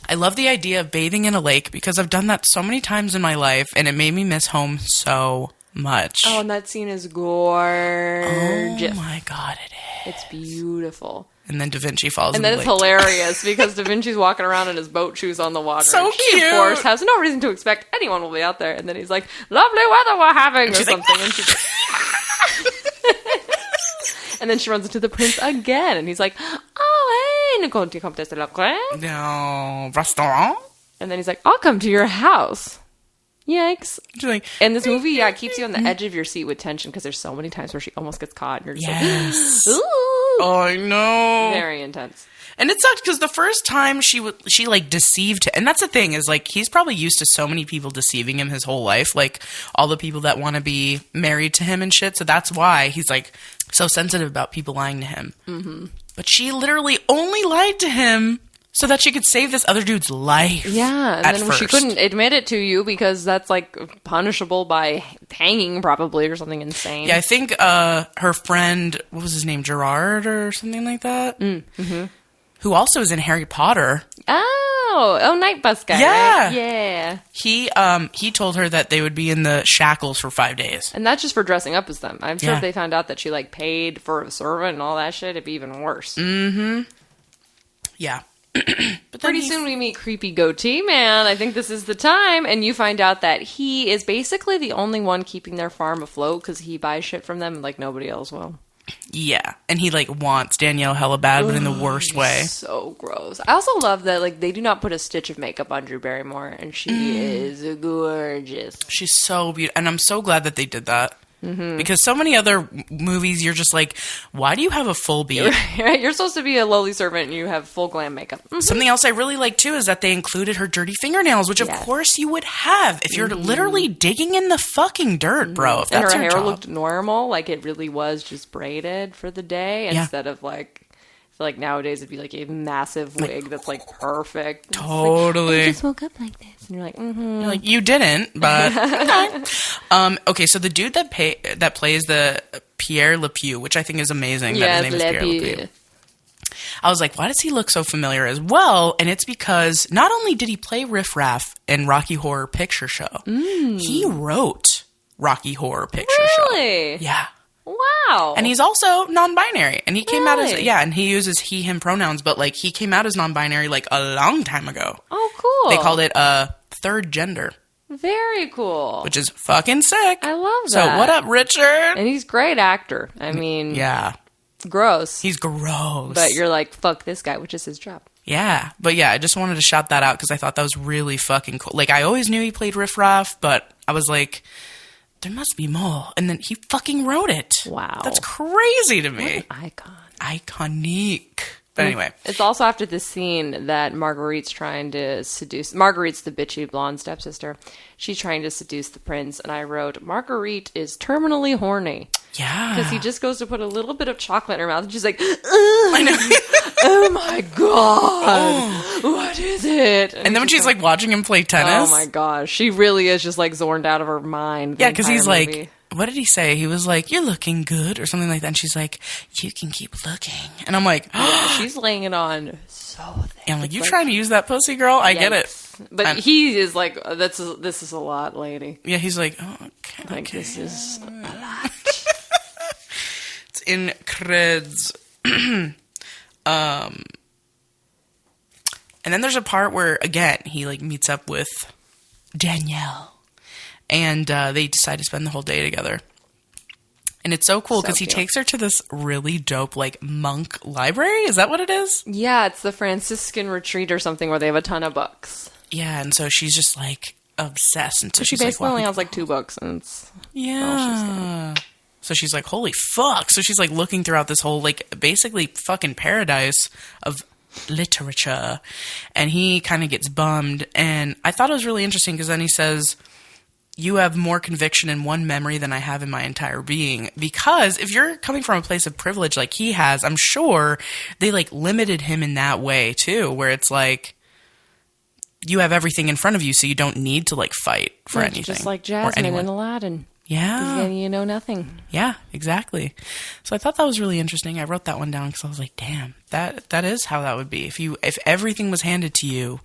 I love the idea of bathing in a lake because I've done that so many times in my life, and it made me miss home so much. Oh, and that scene is gorgeous. Oh my God, it is. It's beautiful. And then Da Vinci falls in and the then lake. it's hilarious because Da Vinci's walking around in his boat shoes on the water. So and she, cute. of course, has no reason to expect anyone will be out there. And then he's like, lovely weather we're having, or something. Like, and she's and then she runs into the prince again. And he's like, oh, hey, ne compte comtesse de la crème? No, restaurant? And then he's like, I'll come to your house. Yikes. She's like, And this movie, yeah, it keeps you on the edge of your seat with tension because there's so many times where she almost gets caught and you're just yes. like, ooh. Oh, I know. Very intense. And it sucked because the first time she like deceived him. And that's the thing is like he's probably used to so many people deceiving him his whole life. Like all the people that want to be married to him and shit. So that's why he's like so sensitive about people lying to him. Mm-hmm. But she literally only lied to him so that she could save this other dude's life. Yeah, and then first. she couldn't admit it to you because that's like punishable by hanging probably or something insane. Yeah, I think her friend, what was his name, Gerard or something like that? Mm-hmm. Who also is in Harry Potter. Oh, Night Bus guy. Yeah. Right? Yeah. He told her that they would be in the shackles for 5 days. And that's just for dressing up as them. I'm sure Yeah. if they found out that she like paid for a servant and all that shit, it'd be even worse. Mm-hmm. Yeah. But then Pretty soon we meet creepy goatee man. I think this is the time. And you find out that he is basically the only one keeping their farm afloat because he buys shit from them and like nobody else will. Yeah. And he like wants Danielle hella bad, but in the worst way. So gross. I also love that like they do not put a stitch of makeup on Drew Barrymore and she is gorgeous. She's so beautiful. And I'm so glad that they did that. Mm-hmm. Because so many other movies, you're just like, why do you have a full beard? You're supposed to be a lowly servant and you have full glam makeup. Mm-hmm. Something else I really like, too, is that they included her dirty fingernails, which, of course, you would have if you're literally digging in the fucking dirt, bro. If And that's her your hair job. looked normal, like it really was just braided for the day instead of like, I feel like nowadays it'd be like a massive wig that's like perfect. Totally. I just woke up like this. And you're like, mm-hmm. You're like, you didn't, but okay. Okay, so the dude that plays the Pierre Lepew, which I think is amazing. Yes, that his name is Pierre Lepew. I was like, why does he look so familiar as well? And it's because not only did he play Riff Raff in Rocky Horror Picture Show, he wrote Rocky Horror Picture Show. Really? Yeah. Wow. And he's also non-binary. And he came out as, Really? and he uses he, him pronouns, but like he came out as non-binary like a long time ago. Oh, cool. They called it third gender, Very cool. which is fucking sick. I love So that. what up, Richard? And he's a great actor. I mean, Yeah. gross. He's gross. But you're like, fuck this guy, which is his job. Yeah. But yeah, I just wanted to shout that out because I thought that was really fucking cool. Like, I always knew he played Riff Raff, but I was like, there must be more. And then he fucking wrote it. Wow. That's crazy to me. Icon. Iconique. But anyway. It's also after this scene that Marguerite's trying to seduce... Marguerite's the bitchy blonde stepsister. She's trying to seduce the prince. And I wrote, Marguerite is terminally horny. Yeah. Because he just goes to put a little bit of chocolate in her mouth. And she's like, I know. Oh my God. What is it? And then when she's like watching him play tennis. Oh my gosh. She really is just like zoned out of her mind. Yeah, because he's like, movie. what did he say? He was like, you're looking good or something like that. And she's like, you can keep looking. And I'm like, Yeah, she's laying it on so thick. and I'm like, you It's trying to use that pussy, girl? I get it. Yikes. But And- he is like, this is a lot, lady. Yeah, he's like, oh, okay. Like, okay. this is a lot. It's in creds. And then there's a part where, again, he like meets up with Danielle. And they decide to spend the whole day together. And it's so cool because he cute. takes her to this really dope, like, monk library. Is that what it is? Yeah, it's the Franciscan retreat or something where they have a ton of books. Yeah, and so she's just, like, obsessed. And so She she's basically like, only has like 2 books, and it's yeah. So she's like, holy fuck. So she's like looking throughout this whole, like, basically fucking paradise of literature. And he kind of gets bummed. And I thought it was really interesting because then he says, you have more conviction in one memory than I have in my entire being. Because if you're coming from a place of privilege like he has, I'm sure they, like, limited him in that way too, where it's like, you have everything in front of you, so you don't need to, like, fight for anything. Just like Jasmine in Aladdin. Yeah. You know nothing. Yeah, exactly. So I thought that was really interesting. I wrote that one down because I was like, damn, that is how that would be. If everything was handed to you,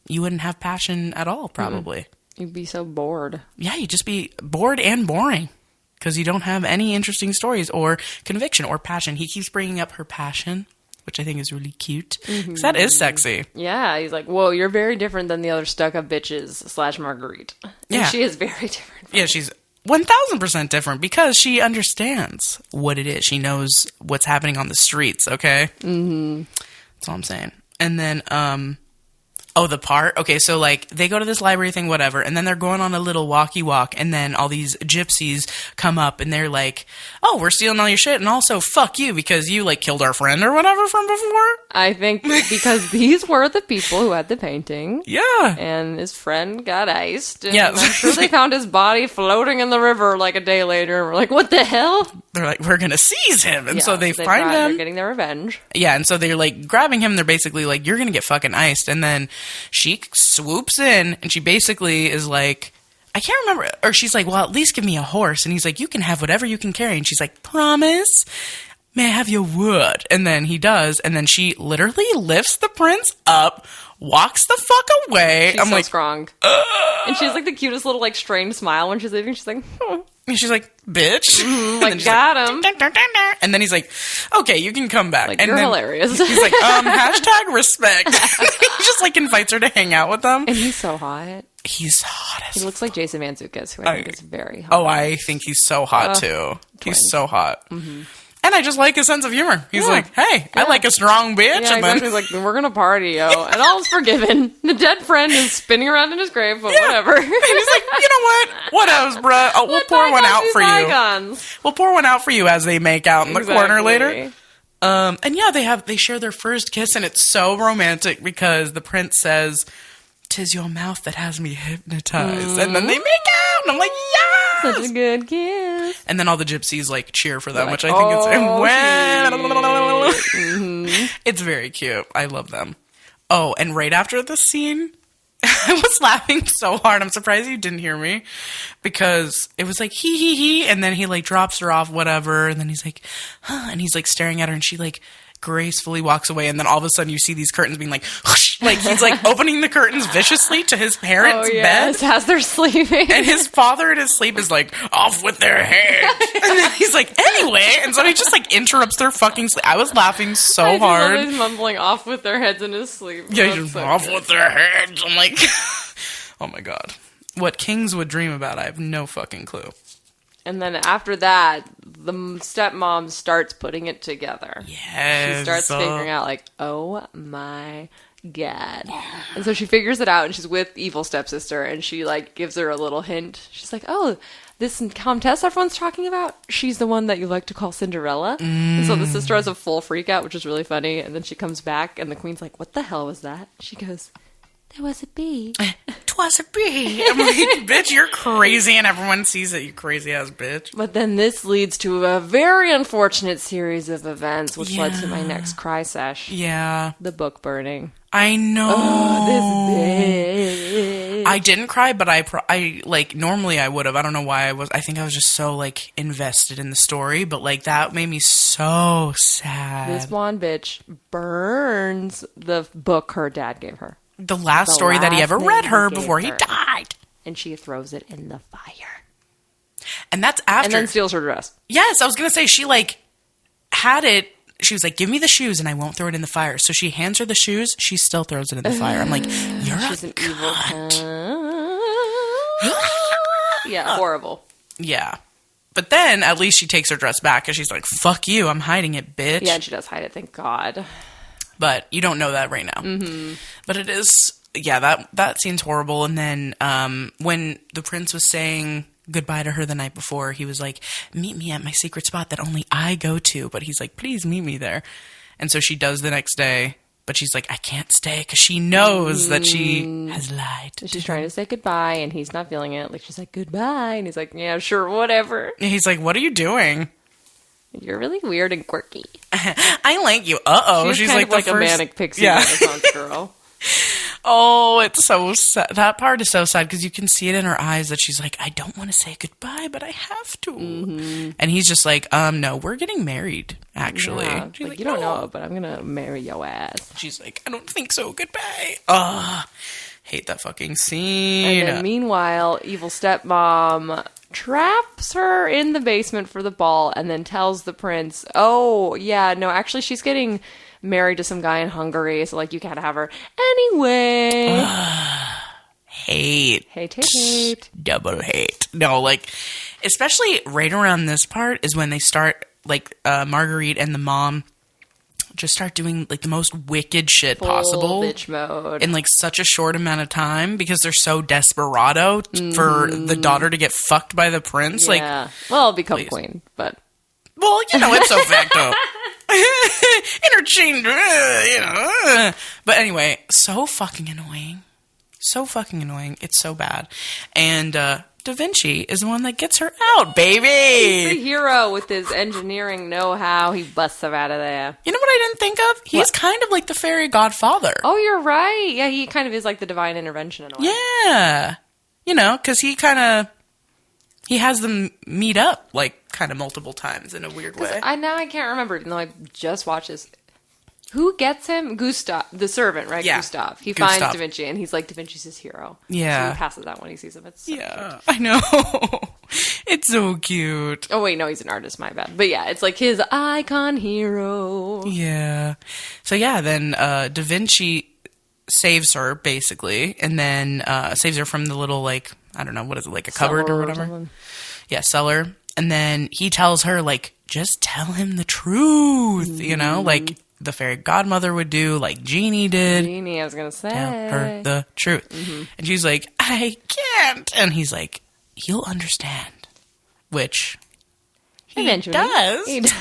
you wouldn't have passion at all, probably. You'd be so bored. Yeah, you'd just be bored and boring because you don't have any interesting stories or conviction or passion. He keeps bringing up her passion, which I think is really cute. Because that is sexy. Yeah, he's like, whoa, you're very different than the other stuck-up bitches / Marguerite. And Yeah. she is very different. Yeah, she's 1,000% different because she understands what it is. She knows what's happening on the streets, okay? Mm-hmm. That's all I'm saying. And then, the part. Okay, so, like, they go to this library thing, whatever, and then they're going on a little walkie walk, and then all these gypsies come up, and they're like, oh, we're stealing all your shit, and also, fuck you, because you, like, killed our friend or whatever from before? I think because these were the people who had the painting. Yeah. And his friend got iced. And Yes. I'm sure they found his body floating in the river like a day later, and we're like, what the hell? They're like, we're gonna seize him, and so they find They're him. getting their revenge. Yeah, and so they're, like, grabbing him. They're basically like, you're gonna get fucking iced. And then she swoops in, and she basically is like, I can't remember. Or she's like, well, at least give me a horse. And he's like, you can have whatever you can carry. And she's like, promise? May I have your word? And then he does. And then she literally lifts the prince up, walks the fuck away. She's I'm so like, strong. And she's like the cutest little, like, strained smile when she's leaving. She's like, and she's like, bitch. And then like, she's got like, him. "Dun, dun, dun, dun." And then he's like, okay, you can come back. Like, and you're then hilarious. He's like, hashtag respect. He just, like, invites her to hang out with them. And he's so hot. He's hot as He looks like Jason Mantzoukas, who I think is very hot. Oh, I think he's so hot, too. He's so hot. Mm-hmm. And I just like his sense of humor. He's like, hey, I like a strong bitch. Yeah, and exactly. then He's like, we're gonna party, yo. And all's forgiven. The dead friend is spinning around in his grave, but whatever. And he's like, you know what? Whatevs, bruh. Oh, we'll pour one out for you. Bygones. We'll pour one out for you as they make out in the corner later. Exactly. And yeah, they share their first kiss, and it's so romantic because the prince says, "'Tis your mouth that has me hypnotized," and then they make out, and I'm like, yes! Such a good kiss. And then all the gypsies like cheer for them, Like, which I think oh, it's very cute. I love them. Oh, and right after the scene, I was laughing so hard. I'm surprised you didn't hear me because it was like he, and then he like drops her off, whatever, and then he's like, huh, and he's like staring at her, and she like gracefully walks away, and then all of a sudden you see these curtains being like, whoosh, like he's like opening the curtains viciously to his parents' bed. As they're sleeping. And his father in his sleep is like, off with their heads. And then he's like, anyway. And so he just like interrupts their fucking sleep. I was laughing so hard. He's mumbling off with their heads in his sleep. Yeah, That's he's just so off good. with their heads. I'm like, oh my God. What kings would dream about, I have no fucking clue. And then after that, the stepmom starts putting it together. Yes. She starts figuring out, like, oh my God. And so she figures it out, and she's with evil stepsister, and she, like, gives her a little hint. She's like, oh, this Comtesse everyone's talking about, she's the one that you like to call Cinderella. And so the sister has a full freak out, which is really funny. And then she comes back, and the queen's like, what the hell was that? She goes, there was a bee. 'Twas a bee. I'm like, bitch, you're crazy, and everyone sees that you crazy ass bitch. But then this leads to a very unfortunate series of events, which led to my next cry sesh. Yeah. The book burning. I know. Oh, this bitch. I didn't cry, but I like, normally I would have. I don't know why I think I was just so, like, invested in the story, but, like, that made me so sad. This blonde bitch burns the book her dad gave her. The last story that he last ever thing read he her gave before he her. died. And she throws it in the fire. And that's after. And then steals her dress. Yes, I was going to say, she, like, had it. She was like, give me the shoes and I won't throw it in the fire. So she hands her the shoes. She still throws it in the fire. I'm like, you're She's a an evil cunt. cunt. Yeah, horrible. Yeah. But then at least she takes her dress back because she's like, fuck you, I'm hiding it, bitch. Yeah, and she does hide it, thank God. But you don't know that right now. Mm-hmm. But it is, yeah, that scene's horrible. And then when the prince was saying goodbye to her the night before, he was like, meet me at my secret spot that only I go to. But he's like, please meet me there. And so she does the next day. But she's like, I can't stay because she knows that she has lied. She's trying to say goodbye and he's not feeling it. Like, she's like, goodbye. And he's like, yeah, sure, whatever. And he's like, what are you doing? You're really weird and quirky. I like you. Uh-oh. She's kind like the a first... manic pixie Renaissance girl. Oh, it's so sad. That part is so sad because you can see it in her eyes that she's like, I don't want to say goodbye, but I have to. Mm-hmm. And he's just like, no, we're getting married, actually. Yeah. Like, you don't know, but I'm going to marry your ass. She's like, I don't think so. Goodbye. Ugh. Hate that fucking scene. And then meanwhile, evil stepmom traps her in the basement for the ball and then tells the prince, oh, yeah, no, actually she's getting married to some guy in Hungary, so, like, you can't have her. Anyway. Hate. Hate. Double hate. No, like, especially right around this part is when they start, like, Marguerite and the mom just start doing, like, the most wicked shit Full possible. Bitch mode. In, like, such a short amount of time because they're so desperado for the daughter to get fucked by the prince. Yeah. Like, well, become queen, but... Well, you know, ipso facto. Interchange, you know. But anyway, so fucking annoying. So fucking annoying. It's so bad. And Da Vinci is the one that gets her out, baby. He's the hero with his engineering know-how. He busts her out of there. You know what I didn't think of? He's kind of like the fairy godfather. Oh, you're right. Yeah, he kind of is like the divine intervention in a way. Yeah. You know, because he has them meet up, like, kind of multiple times in a weird way. I can't remember, even though I just watched this. Who gets him? Gustav, the servant, right? Yeah. Gustav. He finds Da Vinci, and he's like, Da Vinci's his hero. Yeah. So he passes that when he sees him. It's so cute. I know. It's so cute. Oh, wait, no, he's an artist, my bad. But yeah, it's like his icon hero. Yeah. So yeah, then Da Vinci saves her, basically, and then saves her from the little, like, I don't know, what is it, like a cupboard or whatever? Yeah, cellar. And then he tells her, like, just tell him the truth, you know, like the fairy godmother would do, like Jeannie did. I was going to say. Tell her the truth. Mm-hmm. And she's like, I can't. And he's like, he'll understand. Which he eventually does. He does.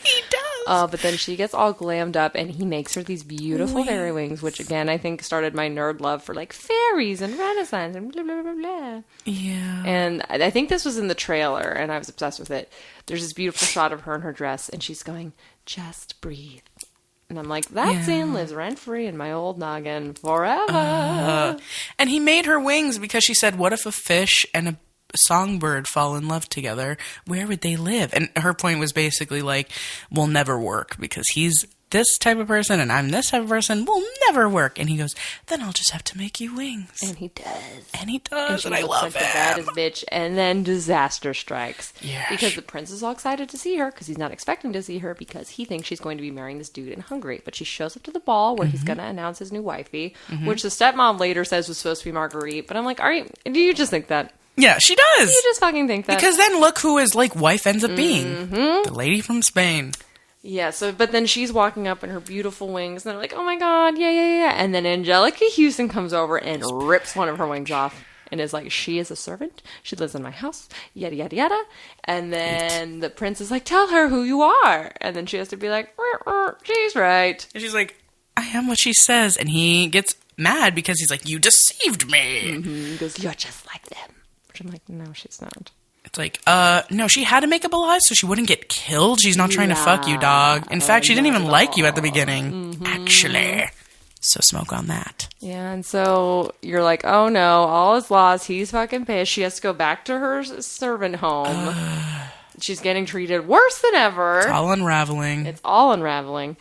He does. But then she gets all glammed up and he makes her these beautiful fairy wings, which again, I think started my nerd love for like fairies and Renaissance and blah, blah, blah, blah. Yeah. And I think this was in the trailer and I was obsessed with it. There's this beautiful shot of her in her dress and she's going, just breathe. And I'm like, that scene lives rent-free in my old noggin forever. And he made her wings because she said, what if a fish and a songbird fall in love together? Where would they live? And her point was basically like, we'll never work because he's this type of person and I'm this type of person. We'll never work. And he goes, then I'll just have to make you wings. And he does. And I love it. The baddest bitch. And then disaster strikes. Yeah. Because the prince is all excited to see her because he's not expecting to see her because he thinks she's going to be marrying this dude in Hungary. But she shows up to the ball where he's going to announce his new wifey, which the stepmom later says was supposed to be Marguerite. But I'm like, do you just think that? Yeah, she does. You just fucking think that. Because then look who his like wife ends up being. The lady from Spain. Yeah, but then she's walking up in her beautiful wings, and they're like, oh my god, yeah. And then Anjelica Huston comes over and rips one of her wings off, and is like, she is a servant, she lives in my house, yada, yada, yada. And then the prince is like, tell her who you are. And then she has to be like, she's right. And she's like, I am what she says. And he gets mad because he's like, you deceived me. He goes, you're just like them. Which I'm like, no, she's not. It's like, no, she had to make up a lie so she wouldn't get killed. She's not trying to fuck you, dog. In fact, she didn't even like you at the beginning. Actually. So smoke on that. Yeah, and so you're like, oh no, all is lost. He's fucking pissed. She has to go back to her servant home. She's getting treated worse than ever. It's all unraveling.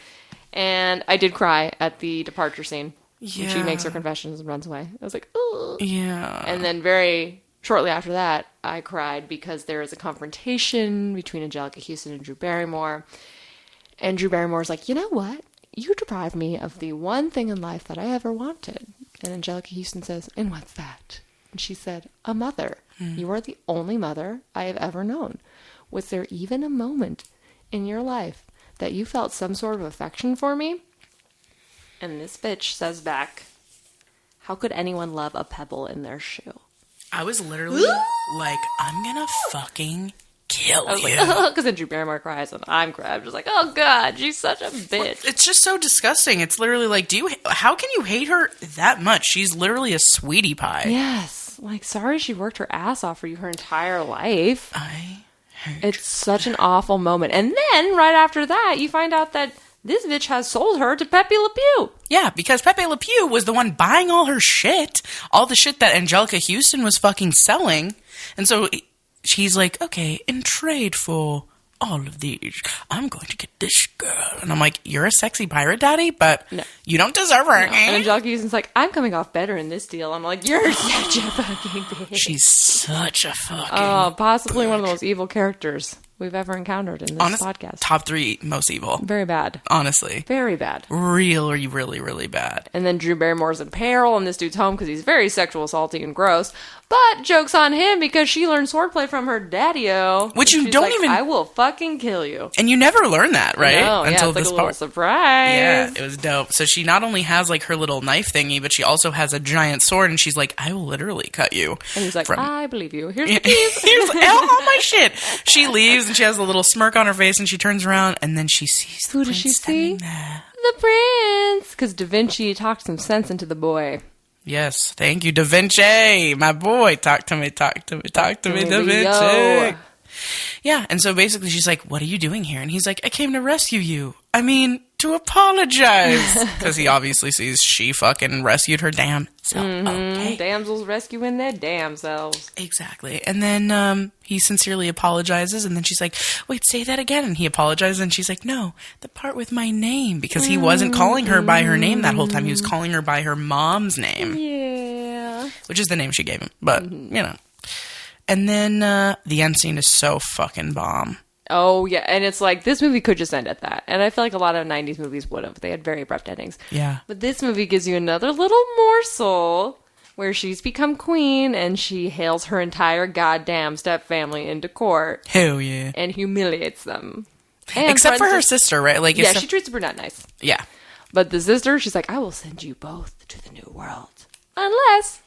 And I did cry at the departure scene. Yeah. When she makes her confessions and runs away. I was like, oh. Yeah. And then very shortly after that, I cried because there is a confrontation between Anjelica Huston and Drew Barrymore. And Drew Barrymore's like, you know what? You deprived me of the one thing in life that I ever wanted. And Anjelica Huston says, and what's that? And she said, a mother. You are the only mother I have ever known. Was there even a moment in your life that you felt some sort of affection for me? And this bitch says back, how could anyone love a pebble in their shoe? I was literally like, I'm gonna fucking kill you. Because then Drew Barrymore cries and I'm crying. I'm just like, oh God, she's such a bitch. It's just so disgusting. It's literally like, how can you hate her that much? She's literally a sweetie pie. Yes. Like, sorry she worked her ass off for you her entire life. It's such an awful moment. And then, right after that, you find out that this bitch has sold her to Pepe Le Pew. Yeah, because Pepe Le Pew was the one buying all her shit. All the shit that Anjelica Huston was fucking selling. And so she's like, okay, in trade for all of these, I'm going to get this girl. And I'm like, you're a sexy pirate daddy, but you don't deserve her. No. And Anjelica Huston's like, I'm coming off better in this deal. I'm like, you're such a fucking bitch. She's such a fucking possibly bitch. One of the most evil characters we've ever encountered in this podcast. Top 3 most evil. Very bad. Honestly. Very bad. Really, really, really bad. And then Drew Barrymore's in peril, and this dude's home because he's very sexual, salty, and gross. But joke's on him because she learned swordplay from her daddy-o. Which you don't even... I will fucking kill you. And you never learn that, right? No, Until it's like this a little surprise. Yeah, it was dope. So she not only has like her little knife thingy, but she also has a giant sword, and she's like, I will literally cut you. And he's like, I believe you. Here's the keys. Here's all my shit. She leaves, and she has a little smirk on her face, and she turns around, and then she sees the Who prince does she standing see? there. The prince. Because Da Vinci talked some sense into the boy. Yes, thank you, Da Vinci, my boy. Talk to me, Da Vinci. Yo. Yeah, and so basically she's like, what are you doing here? And he's like, I came to rescue you. I mean, to apologize. Because he obviously sees she fucking rescued her damn self. Okay. Damsels rescuing their damn selves. Exactly. And then he sincerely apologizes, and then she's like, wait, say that again. And he apologizes, and she's like, no, the part with my name. Because he wasn't calling her by her name that whole time. He was calling her by her mom's name. Yeah. Which is the name she gave him. But, you know. And then the end scene is so fucking bomb. Oh, yeah. And it's like, this movie could just end at that. And I feel like a lot of 90s movies would have. They had very abrupt endings. Yeah. But this movie gives you another little morsel where she's become queen and she hails her entire goddamn stepfamily into court. Hell yeah. And humiliates them. And except for her sister, right? Like, yeah, she treats the brunette nice. Yeah. But the sister, she's like, I will send you both to the new world. Unless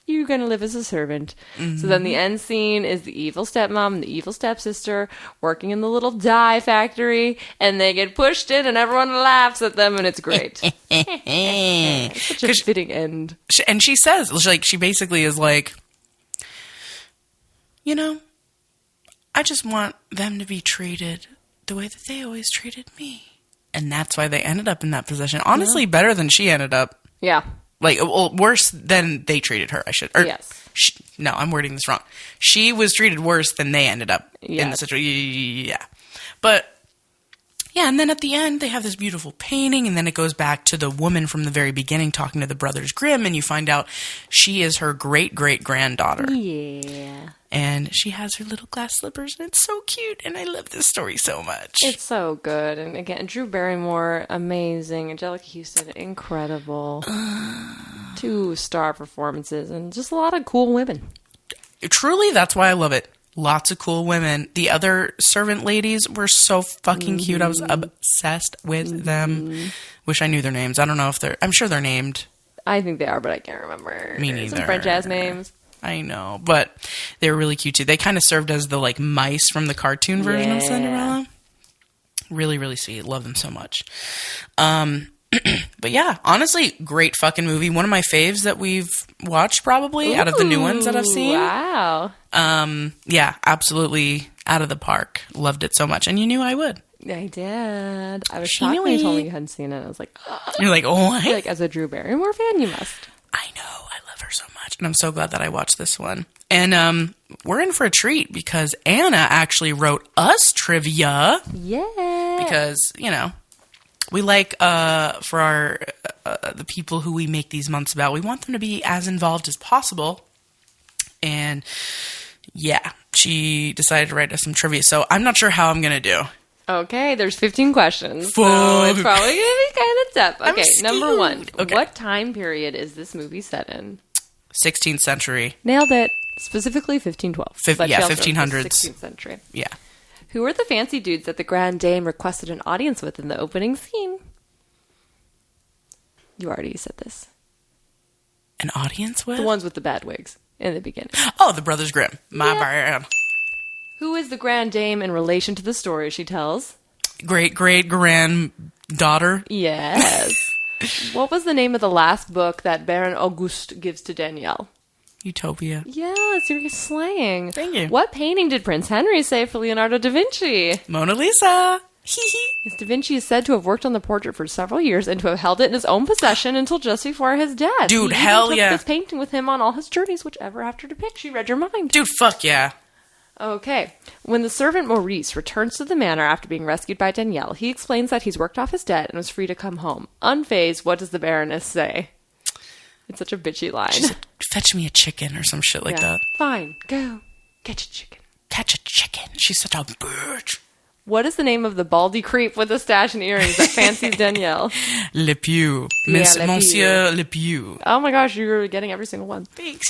you're going to live as a servant. Mm-hmm. So then the end scene is the evil stepmom and the evil stepsister working in the little dye factory, and they get pushed in and everyone laughs at them, and it's great. It's such a fitting end. And she says, like, she basically is like, you know, I just want them to be treated the way that they always treated me. And that's why they ended up in that position. Honestly, better than she ended up. Yeah. Like, well, worse than they treated her, yes. No, I'm wording this wrong. She was treated worse than they ended up in the situation. Yeah. But, yeah, and then at the end, they have this beautiful painting, and then it goes back to the woman from the very beginning talking to the Brothers Grimm, and you find out she is her great-great-granddaughter. Yeah. And she has her little glass slippers, and it's so cute, and I love this story so much. It's so good. And again, Drew Barrymore, amazing. Anjelica Huston, incredible. 2-star performances, and just a lot of cool women. Truly, that's why I love it. Lots of cool women. The other servant ladies were so fucking cute. I was obsessed with them. Wish I knew their names. I don't know if I'm sure they're named. I think they are, but I can't remember. Me neither. Some French-ass names. I know, but they were really cute too. They kind of served as the like mice from the cartoon version of Cinderella. Really, really sweet. Love them so much. But yeah, honestly, great fucking movie. One of my faves that we've watched probably out of the new ones that I've seen. Wow. Yeah, absolutely out of the park. Loved it so much, and you knew I would. I did. I was shocked when you told me you hadn't seen it. I was like, you're like, oh, what? Like, as a Drew Barrymore fan, you must. I know. I love her so much. And I'm so glad that I watched this one. And we're in for a treat because Anna actually wrote us trivia. Yeah. Because, you know, we like, for our, the people who we make these months about, we want them to be as involved as possible. And yeah, she decided to write us some trivia. So I'm not sure how I'm going to do. Okay, there's 15 questions, so it's probably going to be kind of tough. Okay, number 1. Okay. What time period is this movie set in? 16th century. Nailed it. Specifically 1512. Yeah, 1500s. 16th century. Yeah. Who are the fancy dudes that the Grand Dame requested an audience with in the opening scene? You already said this. An audience with? The ones with the bad wigs in the beginning. Oh, the Brothers Grimm. My bad. Who is the Grand Dame in relation to the story she tells? Great-great-granddaughter. Yes. What was the name of the last book that Baron Auguste gives to Danielle? Utopia. Yes, you're slaying. Thank you. What painting did Prince Henry save for Leonardo da Vinci? Mona Lisa. Hee. Yes, Da Vinci is said to have worked on the portrait for several years and to have held it in his own possession until just before his death. Dude, He hell took yeah. this painting with him on all his journeys, which ever after depict. She read your mind. Dude, fuck yeah. Okay. When the servant Maurice returns to the manor after being rescued by Danielle, he explains that he's worked off his debt and was free to come home. Unfazed, what does the Baroness say? It's such a bitchy line. She said, fetch me a chicken or some shit like that. Fine. Go. Catch a chicken. Catch a chicken. She's such a bitch. What is the name of the baldy creep with the stash and earrings that fancies Danielle? Le Pew. Yeah, Le Monsieur Le Pew. Oh my gosh, you're getting every single one. Thanks.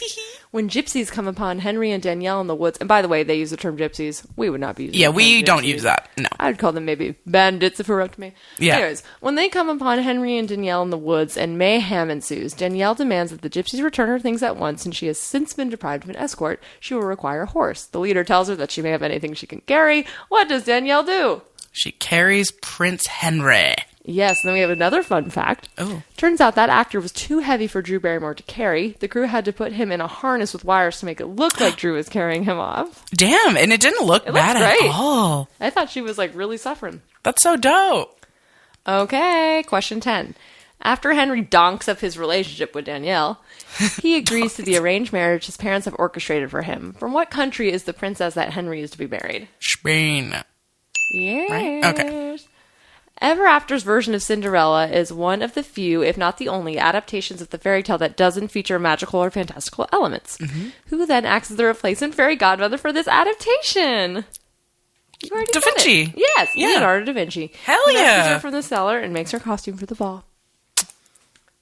When gypsies come upon Henry and Danielle in the woods, and by the way, they use the term gypsies. We would not be using Yeah, the term we don't gypsies. use that. No. I'd call them maybe bandits if it were up to me. Yeah. Anyways, when they come upon Henry and Danielle in the woods and mayhem ensues, Danielle demands that the gypsies return her things at once, and she has since been deprived of an escort. She will require a horse. The leader tells her that she may have anything she can carry. What does Danielle do? She carries Prince Henry. Yes, and then we have another fun fact. Oh. Turns out that actor was too heavy for Drew Barrymore to carry. The crew had to put him in a harness with wires to make it look like Drew was carrying him off. Damn, and it didn't look bad looks at great. all. I thought she was, like, really suffering. That's so dope. Okay, question 10. After Henry donks up his relationship with Danielle, he agrees to the arranged marriage his parents have orchestrated for him. From what country is the princess that Henry is to be married? Spain. Yes. Right? Okay. Ever After's version of Cinderella is one of the few, if not the only, adaptations of the fairy tale that doesn't feature magical or fantastical elements. Mm-hmm. Who then acts as the replacement fairy godmother for this adaptation? You already Da said Vinci. it. Yes, Yeah. Leonardo da Vinci. Hell He rescues yeah. her from the cellar and makes her costume for the ball.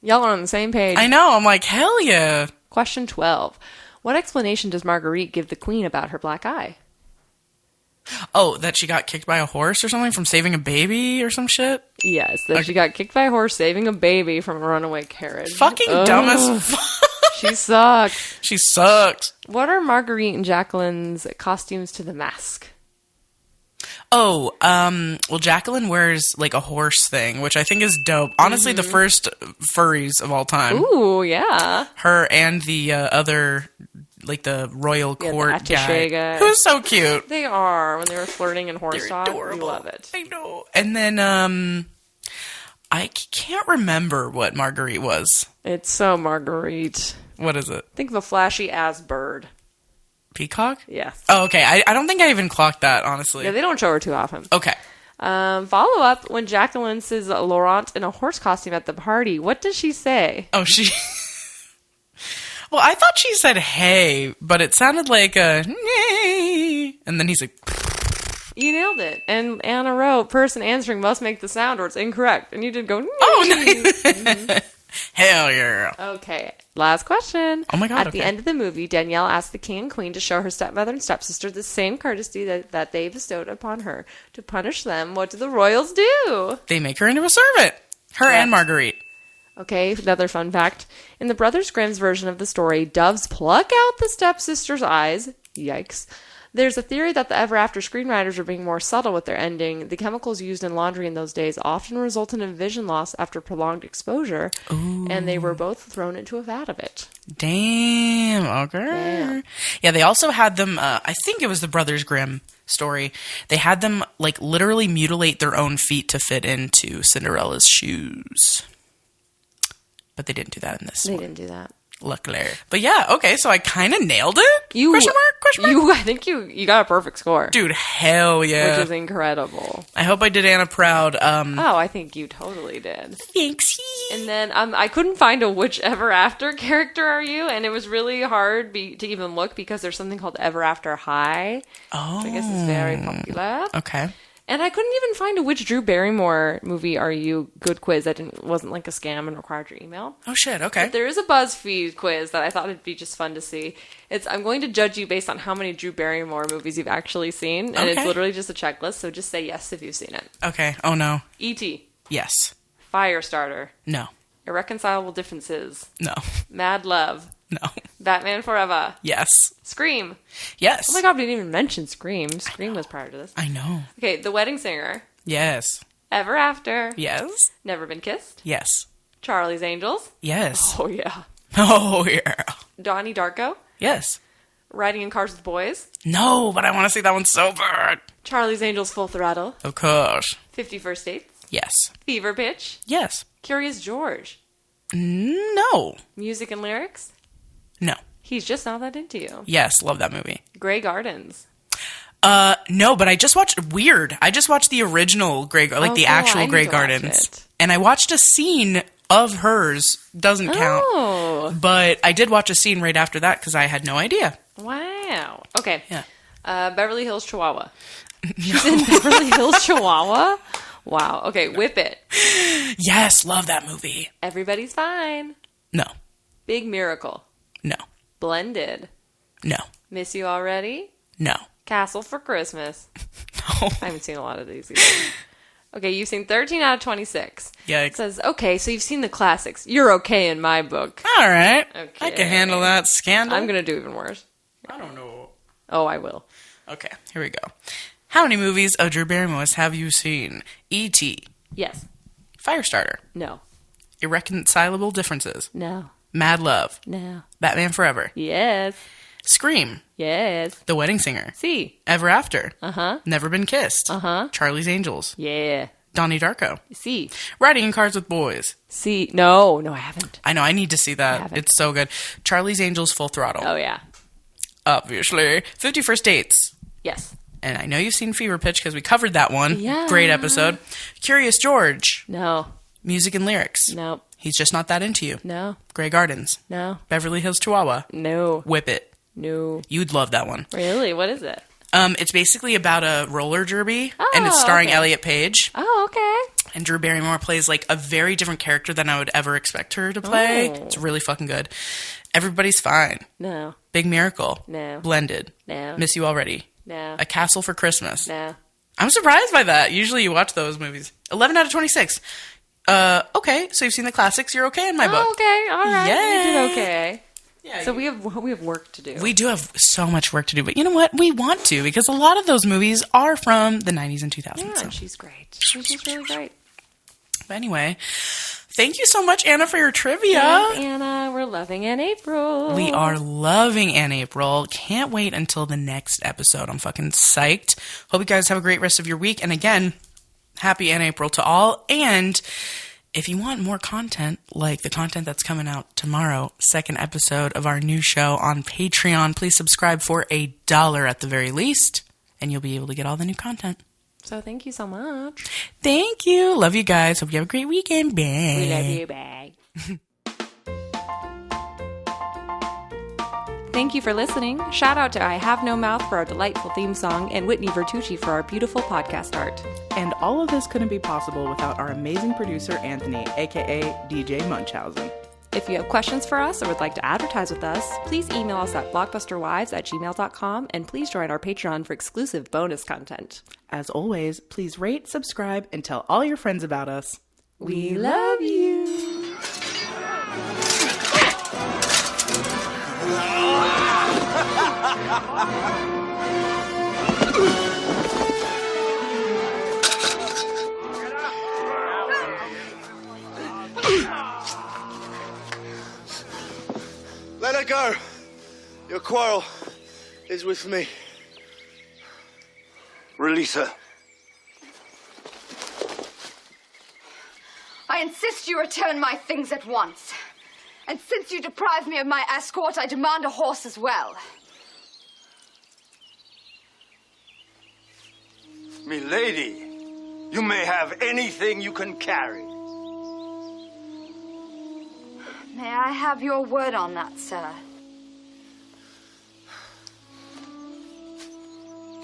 Y'all are on the same page. I know. I'm like, hell yeah. Question 12. What explanation does Marguerite give the queen about her black eye? Oh, that she got kicked by a horse or something from saving a baby or some shit? Yes, that she got kicked by a horse saving a baby from a runaway carriage. Fucking dumb as fuck. She sucks. She sucks. What are Marguerite and Jacqueline's costumes to the mask? Oh, well, Jacqueline wears like a horse thing, which I think is dope. Honestly, the first furries of all time. Ooh, yeah. Her and the other, like the royal Yeah, the court attaché guy. Who's so cute. They are. When they were flirting in horse They're talk, we adorable. love it. I know. And then, I can't remember what Marguerite was. It's so Marguerite. What is it? Think of a flashy-ass bird. Peacock? Yes. Oh, okay. I don't think I even clocked that, honestly. Yeah, they don't show her too often. Okay. Follow up, when Jacqueline sees Laurent in a horse costume at the party, what does she say? Oh, she... Well, I thought she said hey, but it sounded like a... And then he's like... You nailed it. And Anna wrote, person answering must make the sound or it's incorrect. And you did go... Oh, nice. Hell yeah. Okay, last question. Oh my God, At the okay. end of the movie, Danielle asks the king and queen to show her stepmother and stepsister the same courtesy that they bestowed upon her. To punish them, what do the royals do? They make her into a servant. Her Correct. and Marguerite. Okay, another fun fact. In the Brothers Grimm's version of the story, doves pluck out the stepsister's eyes. Yikes. There's a theory that the Ever After screenwriters are being more subtle with their ending. The chemicals used in laundry in those days often resulted in vision loss after prolonged exposure, and they were both thrown into a vat of it. Damn. Okay. Damn. Yeah, they also had them, I think it was the Brothers Grimm story. They had them, like, literally mutilate their own feet to fit into Cinderella's shoes. But they didn't do that in this They one. didn't do that. Luckily. But yeah, okay, so I kind of nailed it? Question mark? I think you got a perfect score. Dude, hell yeah. Which is incredible. I hope I did Anna proud. Oh, I think you totally did. Thanks. And then I couldn't find a whichever after character are you, and it was really hard to even look because there's something called Ever After High, Oh. which I guess is very popular. Okay. And I couldn't even find a which Drew Barrymore movie are you good quiz that wasn't like a scam and required your email. Oh, shit. Okay. But there is a BuzzFeed quiz that I thought it'd be just fun to see. I'm going to judge you based on how many Drew Barrymore movies you've actually seen. And it's literally just a checklist, so just say yes if you've seen it. Okay. Oh, no. E.T. Yes. Firestarter. No. Irreconcilable Differences. No. Mad Love. No. Batman Forever. Yes. Scream. Yes. Oh my god, we didn't even mention Scream. Scream was prior to this. I know. Okay, The Wedding Singer. Yes. Ever After. Yes. Never Been Kissed. Yes. Charlie's Angels. Yes. Oh yeah. Oh, yeah. Donnie Darko. Yes. Riding in Cars with Boys. No, but I want to see that one so bad. Charlie's Angels Full Throttle. Of course. 50 First Dates. Yes. Fever Pitch. Yes. Curious George. No. Music and Lyrics. No. He's Just Not That Into You. Yes, love that movie. Grey Gardens. No, but I just watched the original the actual Grey Gardens. And I watched a scene of hers. Doesn't count. Oh. But I did watch a scene right after that because I had no idea. Wow. Okay. Yeah. Beverly Hills Chihuahua. She's in Beverly Hills Chihuahua? Wow. Okay, Whip It. Yes, love that movie. Everybody's Fine. No. Big Miracle. No. Blended. No. Miss You Already. No. Castle for Christmas. No. I haven't seen a lot of these either. Okay, you've seen 13 out of 26. Yeah. It says, okay, so you've seen the classics. You're okay in my book. All right. Okay. I can handle that. Scandal. I'm going to do even worse. I don't know. Oh, I will. Okay, here we go. How many movies of Drew Barrymore's have you seen? E.T. Yes. Firestarter. No. Irreconcilable Differences. No. Mad Love. No. Batman Forever. Yes. Scream. Yes. The Wedding Singer. See. Ever After. Uh-huh. Never Been Kissed. Uh-huh. Charlie's Angels. Yeah. Donnie Darko. See. Riding in Cars with Boys. See. No, I haven't. I know, I need to see I that. haven't. It's so good. Charlie's Angels Full Throttle. Oh, yeah. Obviously. 50 First Dates. Yes. And I know you've seen Fever Pitch because we covered that one. Yeah. Great episode. Curious George. No. Music and Lyrics. No. He's Just Not That Into You. No. Grey Gardens. No. Beverly Hills Chihuahua. No. Whip It. No. You'd love that one. Really? What is it? It's basically about a roller derby, and it's Oh, starring okay. Elliot Page. Oh, okay. And Drew Barrymore plays like a very different character than I would ever expect her to play. Oh. It's really fucking good. Everybody's Fine. No. Big Miracle. No. Blended. No. Miss You Already. No. A Castle for Christmas. No. I'm surprised by that. Usually you watch those movies. 11 out of 26. Okay, so you've seen the classics. You're okay in my book. Oh, okay. All right. Yay. You did okay. Yeah, So we have work to do. we do have so much work to do, but you know what? We want to because a lot of those movies are from the 90s and 2000s. Yeah, so. she's great. She's just really great. But anyway, thank you so much, Anna, for your trivia. Yes, Anna, we're loving Ann April. We are loving Ann April. Can't wait until the next episode. I'm fucking psyched. Hope you guys have a great rest of your week. And again, happy Ann April to all. And if you want more content, like the content that's coming out tomorrow, second episode of our new show on Patreon, please subscribe for $1 at the very least, and you'll be able to get all the new content. So thank you so much. Thank you. Love you guys. Hope you have a great weekend. Bye. We love you. Bye. Thank you for listening. Shout out to I Have No Mouth for our delightful theme song and Whitney Vertucci for our beautiful podcast art. And all of this couldn't be possible without our amazing producer, Anthony, aka DJ Munchausen. If you have questions for us or would like to advertise with us, please email us at blockbusterwives@gmail.com and please join our Patreon for exclusive bonus content. As always, please rate, subscribe, and tell all your friends about us. We love you. Let her go. Your quarrel is with me. Release her. I insist you return my things at once. And since you deprive me of my escort, I demand a horse as well. Milady, you may have anything you can carry. May I have your word on that, sir?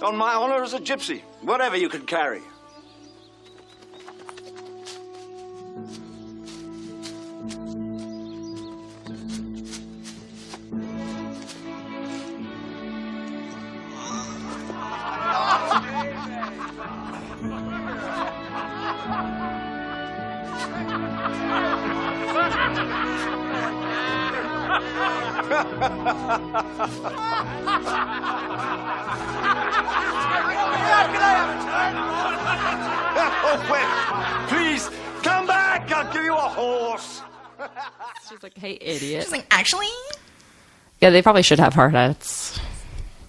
On my honor as a gypsy, whatever you can carry. Oh, wait. Please, come back. I'll give you a horse. She's like, hey, idiot. She's like, actually? Yeah, they probably should have hard hats.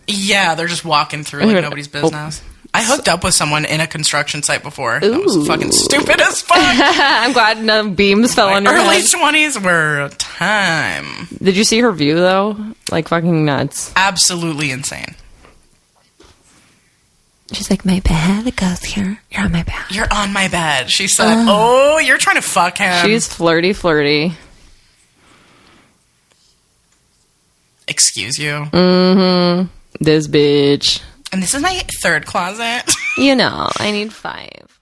Yeah, they're just walking through like nobody's business. I hooked up with someone in a construction site before. Ooh. That was fucking stupid as fuck. I'm glad no beams fell on your Early head. 20s were time. Did you see her view, though? Like, fucking nuts. Absolutely insane. She's like, my bed goes here. You're on my bed. You're on my bed. She said, oh, you're trying to fuck him. She's flirty. Excuse you. This bitch. And this is my third closet. You know, I need 5.